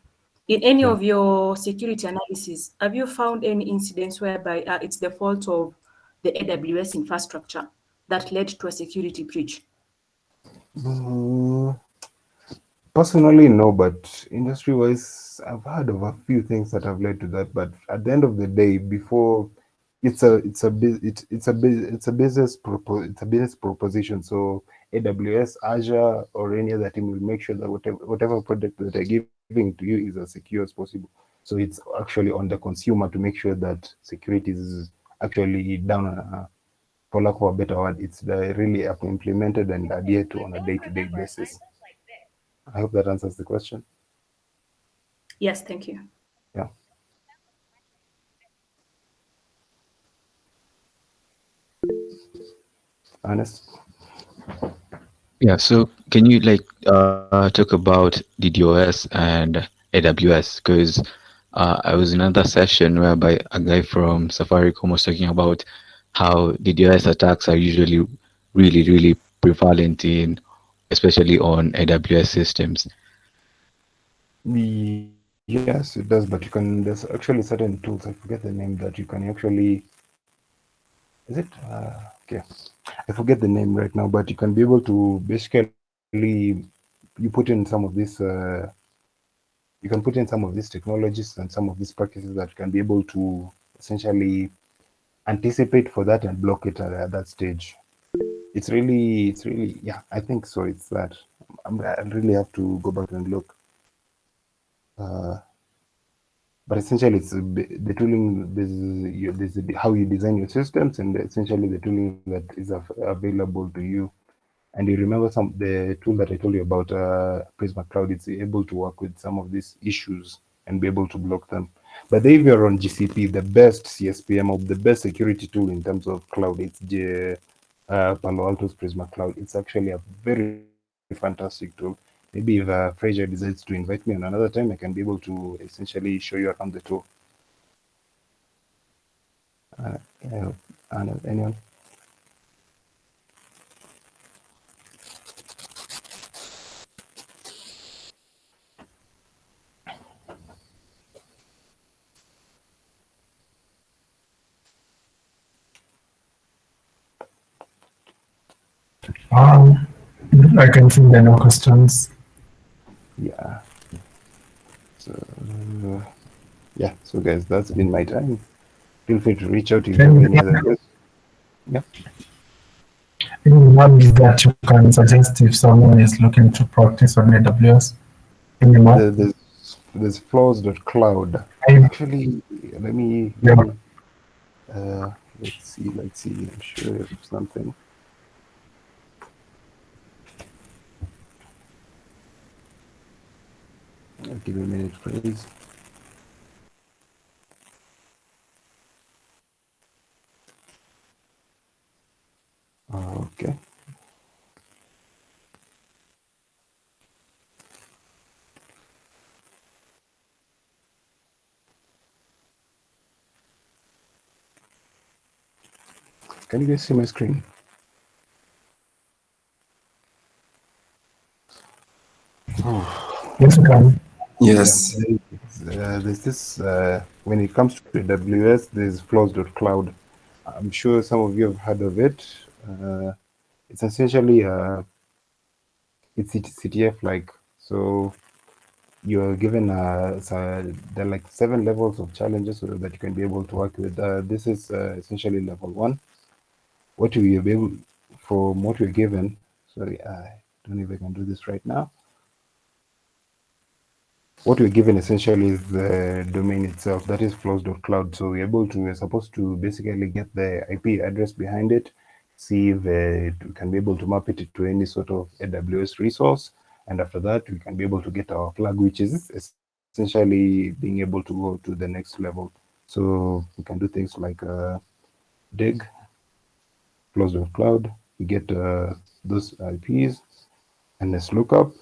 In any of your security analysis, have you found any incidents whereby it's the fault of the AWS infrastructure that led to a security breach? Personally, no, but industry-wise, I've heard of a few things that have led to that. But at the end of the day, before it's a business proposition. So AWS, Azure, or any other team will make sure that whatever product that they're giving to you is as secure as possible. So it's actually on the consumer to make sure that security is actually down. For lack of a better word, it's really implemented and adhered to on a day-to-day basis. I hope that answers the question. Yes, thank you. Yeah. Ernest? Yeah, so can you talk about DDoS and AWS? Because I was in another session whereby a guy from Safaricom was talking about how DDoS attacks are usually really, really prevalent especially on AWS systems. Yes, it does, but there's actually certain tools, I forget the name, that you can actually, is it? Okay. I forget the name right now, but you can be able to basically, you put in some of these you can put in some of these technologies and some of these practices that can be able to essentially anticipate for that and block it at that stage. It's really, yeah, I think so. It's that I really have to go back and look. But essentially, it's the tooling. There's how you design your systems, and essentially the tooling that is available to you. And you remember the tool that I told you about, Prisma Cloud. It's able to work with some of these issues and be able to block them. But if you're on GCP, the best CSPM or the best security tool in terms of cloud, it's Palo Alto's Prisma Cloud. It's actually a very fantastic tool. Maybe if Fraser decides to invite me on another time, I can be able to essentially show you around the tool. Anyone? I can see there are no questions. Yeah. So, yeah. So, guys, that's been my time. Feel free to reach out if you have any other questions. Yeah. What is that you can suggest if someone is looking to practice on AWS? There's flaws.cloud. I- Actually, let me let's see. I'm sure of something. Give me a minute, please. Okay. Can you guys see my screen? Yes, you can. Yes. Yeah, there's this, when it comes to AWS, there's flaws.cloud. I'm sure some of you have heard of it. It's essentially, it's CTF-like. So you're given, there are like 7 levels of challenges so that you can be able to work with. This is essentially level 1. What you be able, from what we're given, sorry, I don't know if I can do this right now. What we're given essentially is the domain itself, that is flows.cloud. So we're supposed to basically get the IP address behind it, see if we can be able to map it to any sort of AWS resource. And after that, we can be able to get our flag, which is essentially being able to go to the next level. So we can do things like dig, flows.cloud, we get those IPs, and let's look up.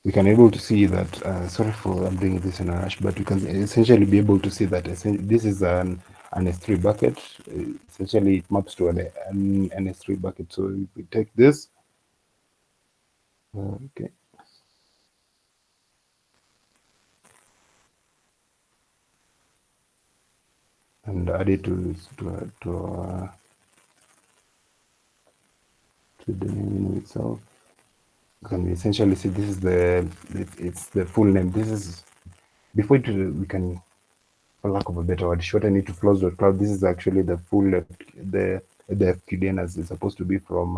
We can able to see that, sorry for I'm doing this in a rush, but we can essentially be able to see that this is an S3 bucket. Essentially, it maps to an S3 bucket. So if we take this, okay. And add it to the name itself. Can we essentially see this is it's the full name. This is before we can, for lack of a better word, shorten it to flows.cloud. This is actually the full the FQDN as it's supposed to be from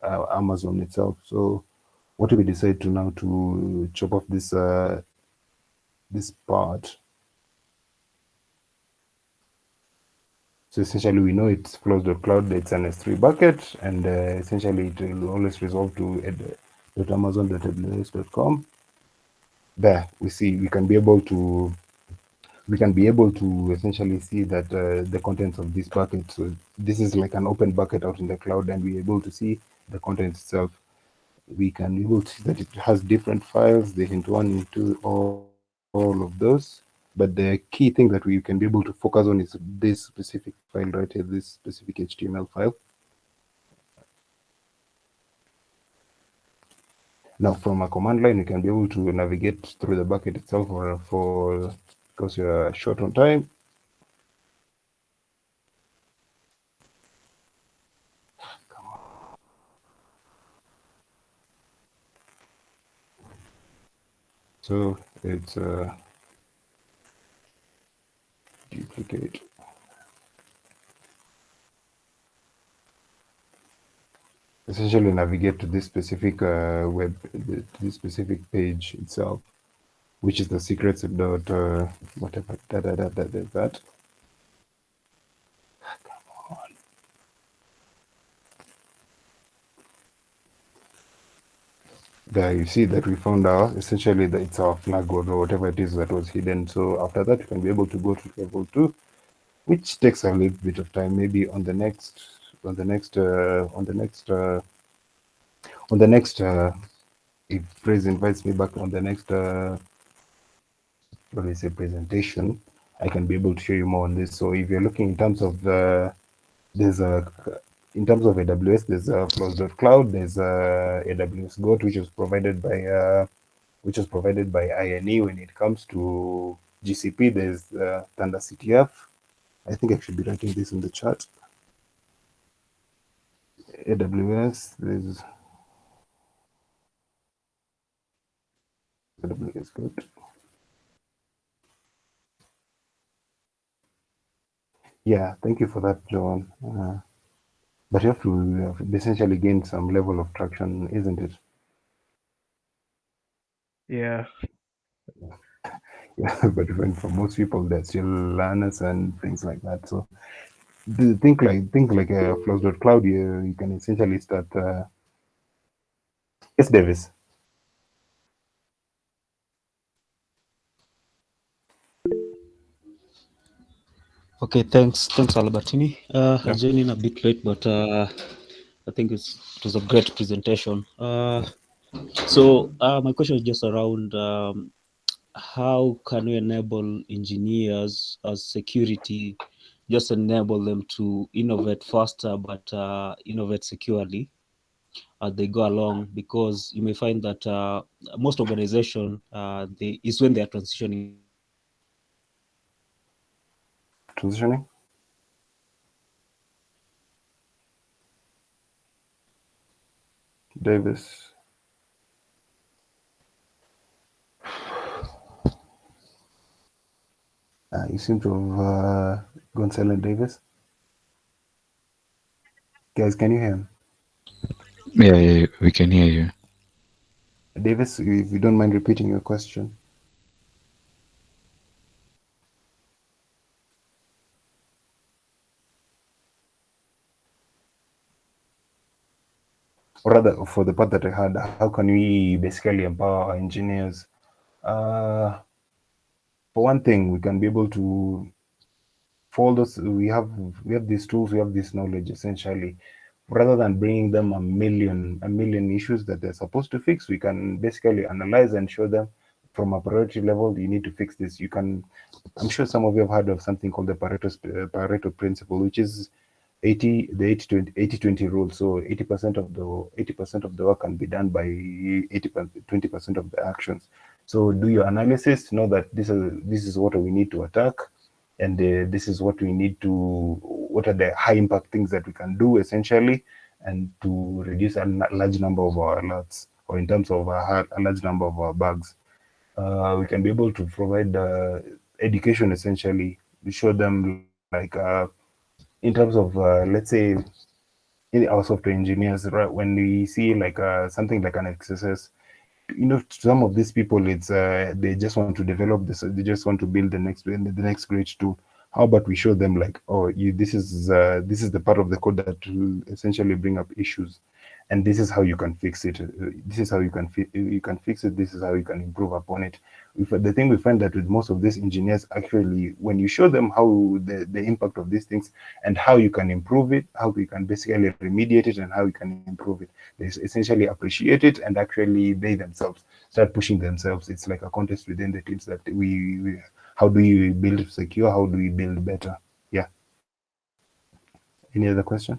Amazon itself. So what do we decide to now to chop off this this part? So essentially, we know it's flows.cloud, it's an S3 bucket, and essentially it will always resolve to .amazon.aws.com. There, we see we can be able to essentially see that the contents of this bucket. So this is like an open bucket out in the cloud, and we're able to see the content itself. We can be able to see that it has different files. They hint one into all of those. But the key thing that we can be able to focus on is this specific file right here, this specific HTML file. Now, from a command line, you can be able to navigate through the bucket itself, or because you're short on time, So it's duplicate. Essentially navigate to this specific this specific page itself, which is the secrets dot whatever that. There you see that we found our essentially that it's our flag or whatever it is that was hidden. So after that, you can be able to go to level 2, which takes a little bit of time. Maybe on the next if Praise invites me back on the next what do you say presentation, I can be able to show you more on this. So if you're looking in terms of there's a in terms of AWS, there's a flows.cloud, there's AWS Goat, which is provided by INE. When it comes to GCP, there's Thunder CTF. I think I should be writing this in the chat. AWS, there's AWS Goat. Yeah, thank you for that, John. But you have to essentially gain some level of traction, isn't it? Yeah. Yeah, but when for most people, they're still learners and things like that. So think like a flows.cloud, you can essentially start. Yes, Davis. Okay, thanks, Albertini. I Yeah. joined in a bit late, but I think it was a great presentation. So my question is just around how can we enable engineers as security, just enable them to innovate faster, but innovate securely as they go along, because you may find that most organization is when they are transitioning. Transitioning. Davis. You seem to have gone silent, Davis. Guys, can you hear him? Yeah, we can hear you. Davis, if you don't mind repeating your question. Or rather, for the part that I had, how can we basically empower our engineers? For one thing, we can be able to for those we have these tools, we have this knowledge essentially. Rather than bringing them a million issues that they're supposed to fix, we can basically analyze and show them from a priority level, you need to fix this. You can, I'm sure some of you have heard of something called the Pareto principle, which is 80 20 rule. So 80% of the work can be done by 20% of the actions. So do your analysis, know that this is what we need to attack, and this is what we need to, what are the high impact things that we can do essentially, and to reduce a large number of our alerts, or in terms of a large number of our bugs. We can be able to provide education essentially. We show them like in terms of let's say in our software engineers, right, when we see like something like an XSS, some of these people, it's they just want to develop this, they just want to build the next great tool. How about we show them like, oh, this is the part of the code that will essentially bring up issues, and this is how you can fix it. This is how you can fix it. This is how you can improve upon it. The thing we find that with most of these engineers, actually, when you show them how the impact of these things and how you can improve it, how you can basically remediate it, and how you can improve it, they essentially appreciate it, and actually they themselves start pushing themselves. It's like a contest within the teams that we how do we build secure? How do we build better? Yeah. Any other question?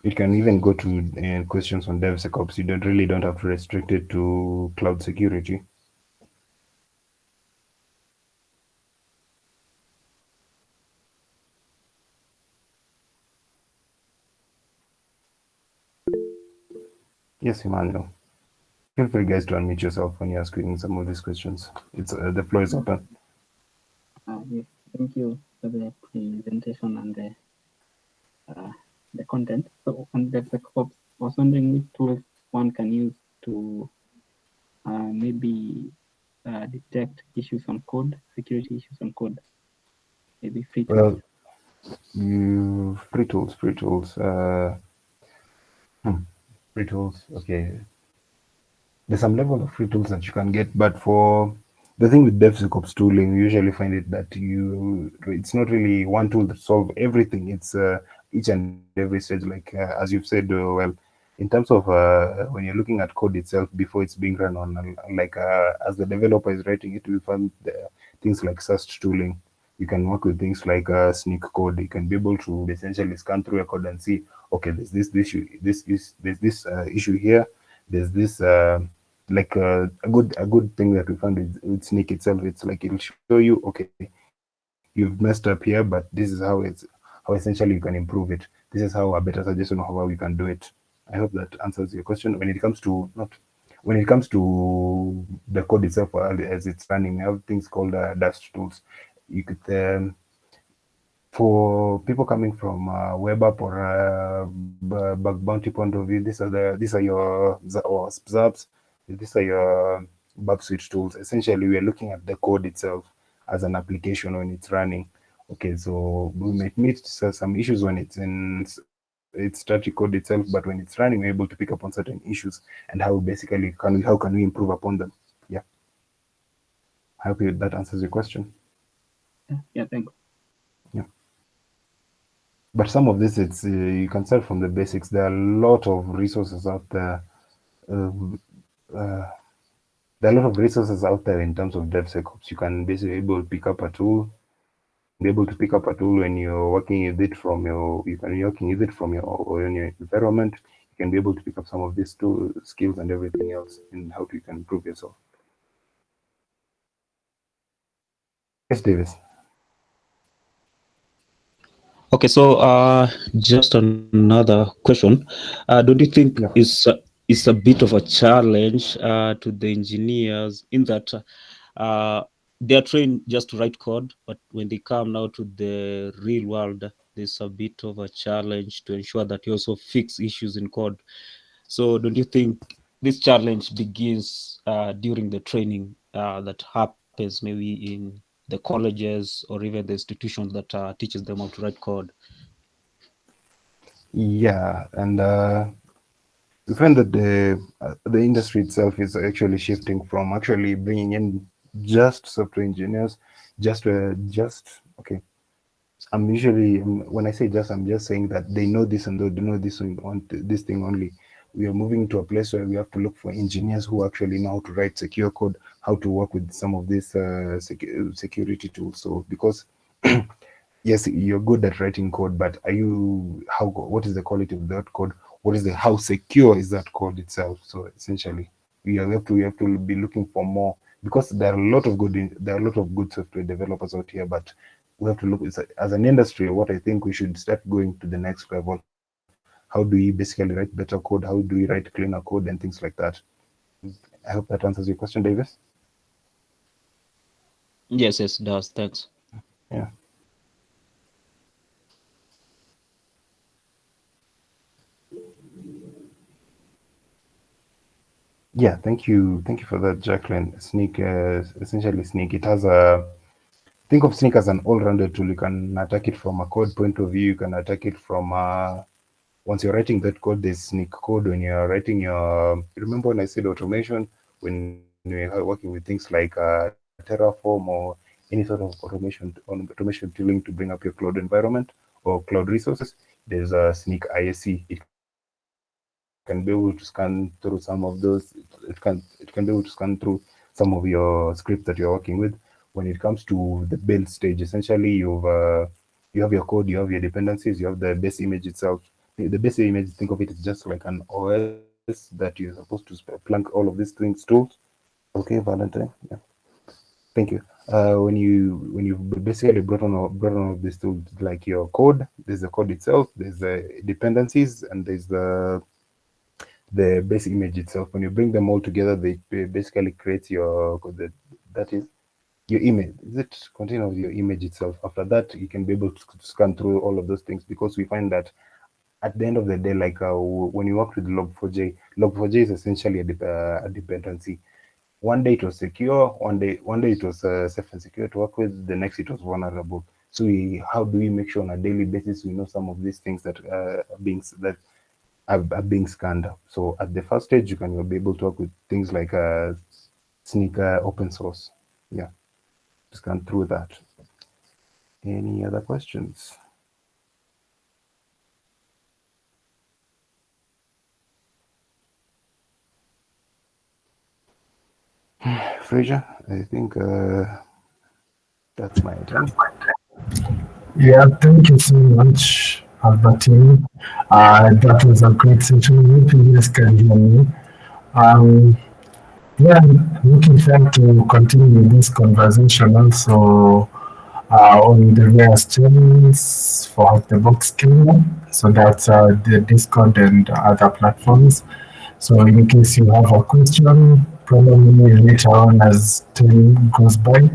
It can even go to questions on DevSecOps. You don't have to restrict it to cloud security. Yes, Emmanuel. Feel free, guys, to unmute yourself when you're asking some of these questions. It's the floor is open. Yes, thank you for the presentation and the content. So on DevSecOps, I was wondering which tools one can use to maybe detect issues on code, security issues on code, maybe free tools. Well, free tools, free tools. Free tools. Okay, there's some level of free tools that you can get, but for the thing with DevSecOps tooling, you usually find it that it's not really one tool that solve everything. It's each and every stage, like as you've said, well, in terms of when you're looking at code itself before it's being run on, like as the developer is writing it, we find things like SAST tooling. You can work with things like sneak code. You can be able to essentially scan through a code and see, okay, there's this issue, there's this issue here, there's this a good thing that we found with Sneak itself. It's like it'll show you, okay, you've messed up here, but this is how essentially you can improve it. This is how a better suggestion of how we can do it. I hope that answers your question. When it comes to not when it comes to the code itself as it's running, we have things called Dust tools. You could for people coming from web app or bug bounty point of view, these are your or zaps. These are your bug switch tools. Essentially, we are looking at the code itself as an application when it's running. Okay, so we might meet some issues when it's static code itself, but when it's running, we're able to pick up on certain issues and how basically how can we improve upon them. Yeah, I hope that answers your question. Yeah, thanks. Yeah. But some of this, it's you can start from the basics. There are a lot of resources out there. Uh, uh, there are a lot of resources out there in terms of DevSecOps. You can basically able to pick up a tool. You can be able to pick up a tool when you're working with it from your. You can be working with it from your in your environment. You can be able to pick up some of these tool skills and everything else, and how you can improve yourself. Yes, Davis. Okay, so just another question. Don't you think Yeah. it's a bit of a challenge to the engineers in that they are trained just to write code, but when they come now to the real world, there's a bit of a challenge to ensure that you also fix issues in code. So don't you think this challenge begins during the training that happens maybe in the colleges or even the institutions that teaches them how to write code? Yeah, and we find that the industry itself is actually shifting from actually bringing in just software engineers, just okay. I'm usually when I say just, I'm just saying that they know this and they know this on this thing only. We are moving to a place where we have to look for engineers who actually know how to write secure code, how to work with some of these security tools. So because yes, you're good at writing code, but are you what is the quality of that code? What is the how secure is that code itself? So essentially, we have to be looking for more because there are a lot of good software developers out here, but we have to look as an industry. What I think we should start going to the next level. How do we basically write better code? How do we write cleaner code and things like that? I hope that answers your question, Davis. Yes, it does. Thanks. Yeah. Yeah, thank you for that, Jacqueline. Sneak, essentially Sneak. It has a think of Sneak as an all-rounded tool. You can attack it from a code point of view. You can attack it from once you're writing that code, there's Sneak code. When you're writing your, remember when I said automation? When we're working with things like Terraform or any sort of automation tooling to bring up your cloud environment or cloud resources, there's a Sneak ISC. It can be able to scan through some of those. It can be able to scan through some of your scripts that you're working with. When it comes to the build stage, essentially you have your code, you have your dependencies, you have the base image itself. The base image, think of it as just like an OS that you're supposed to plunk all of these things tools. Okay, Valentine. Yeah. Thank you. When you basically brought on all of these tools, like your code, there's the code itself, there's the dependencies, and there's the base image itself. When you bring them all together, they basically create your that is your image. Is it container of your image itself? After that, you can be able to scan through all of those things, because we find that at the end of the day, like when you work with log4j, log4j is essentially a dependency. One day it was secure, one day it was safe and secure to work with, the next it was vulnerable. So how do we make sure on a daily basis we know some of these things that are being scanned? So at the first stage, you'll be able to work with things like Sneaker open source. Yeah, scan through that. Any other questions? Fraser, I think that's my turn. Yeah, thank you so much, Albertine. That was a great session. Hope you guys can hear me. Um, yeah, I'm looking forward to continue this conversation also on the various channels for HackTheBox Kenya. So that's the Discord and other platforms. So in case you have a question, probably later on as time goes by,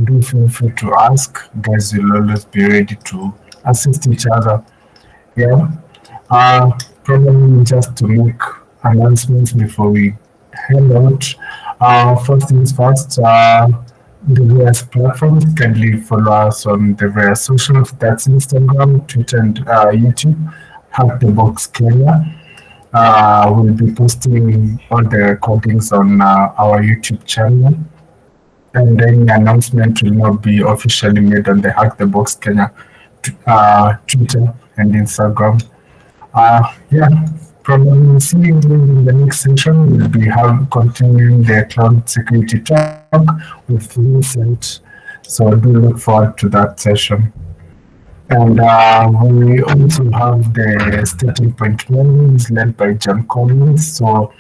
do feel free to ask. Guys will always be ready to assist each other. Yeah. Probably just to make announcements before we head out. First things first, the various platforms, kindly follow us on the various socials. That's Instagram, Twitter, and YouTube. Hack the Box Kenya. We'll be posting all the recordings on our YouTube channel, and any announcement will not be officially made on the Hack the Box Kenya Twitter and Instagram. Yeah, probably see you in the next session. We'll be continuing the cloud security talk with Vincent. So do look forward to that session. And we also have the starting point mornings led by John Collins. So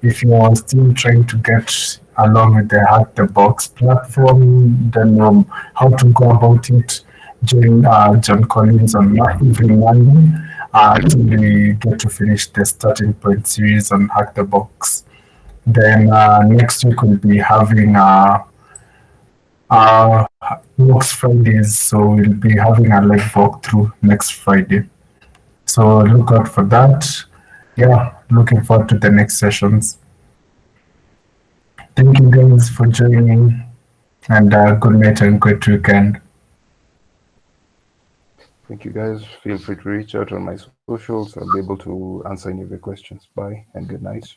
if you are still trying to get along with the Hack the Box platform, then how to go about it, join John Collins on every Monday till we get to finish the starting point series on Hack the Box. Then next week we'll be having uh, next Fridays, so we'll be having a live walkthrough next Friday. So look out for that. Yeah, looking forward to the next sessions. Thank you guys for joining, and good night and great weekend. Thank you guys. Feel free to reach out on my socials. I'll be able to answer any of your questions. Bye and good night.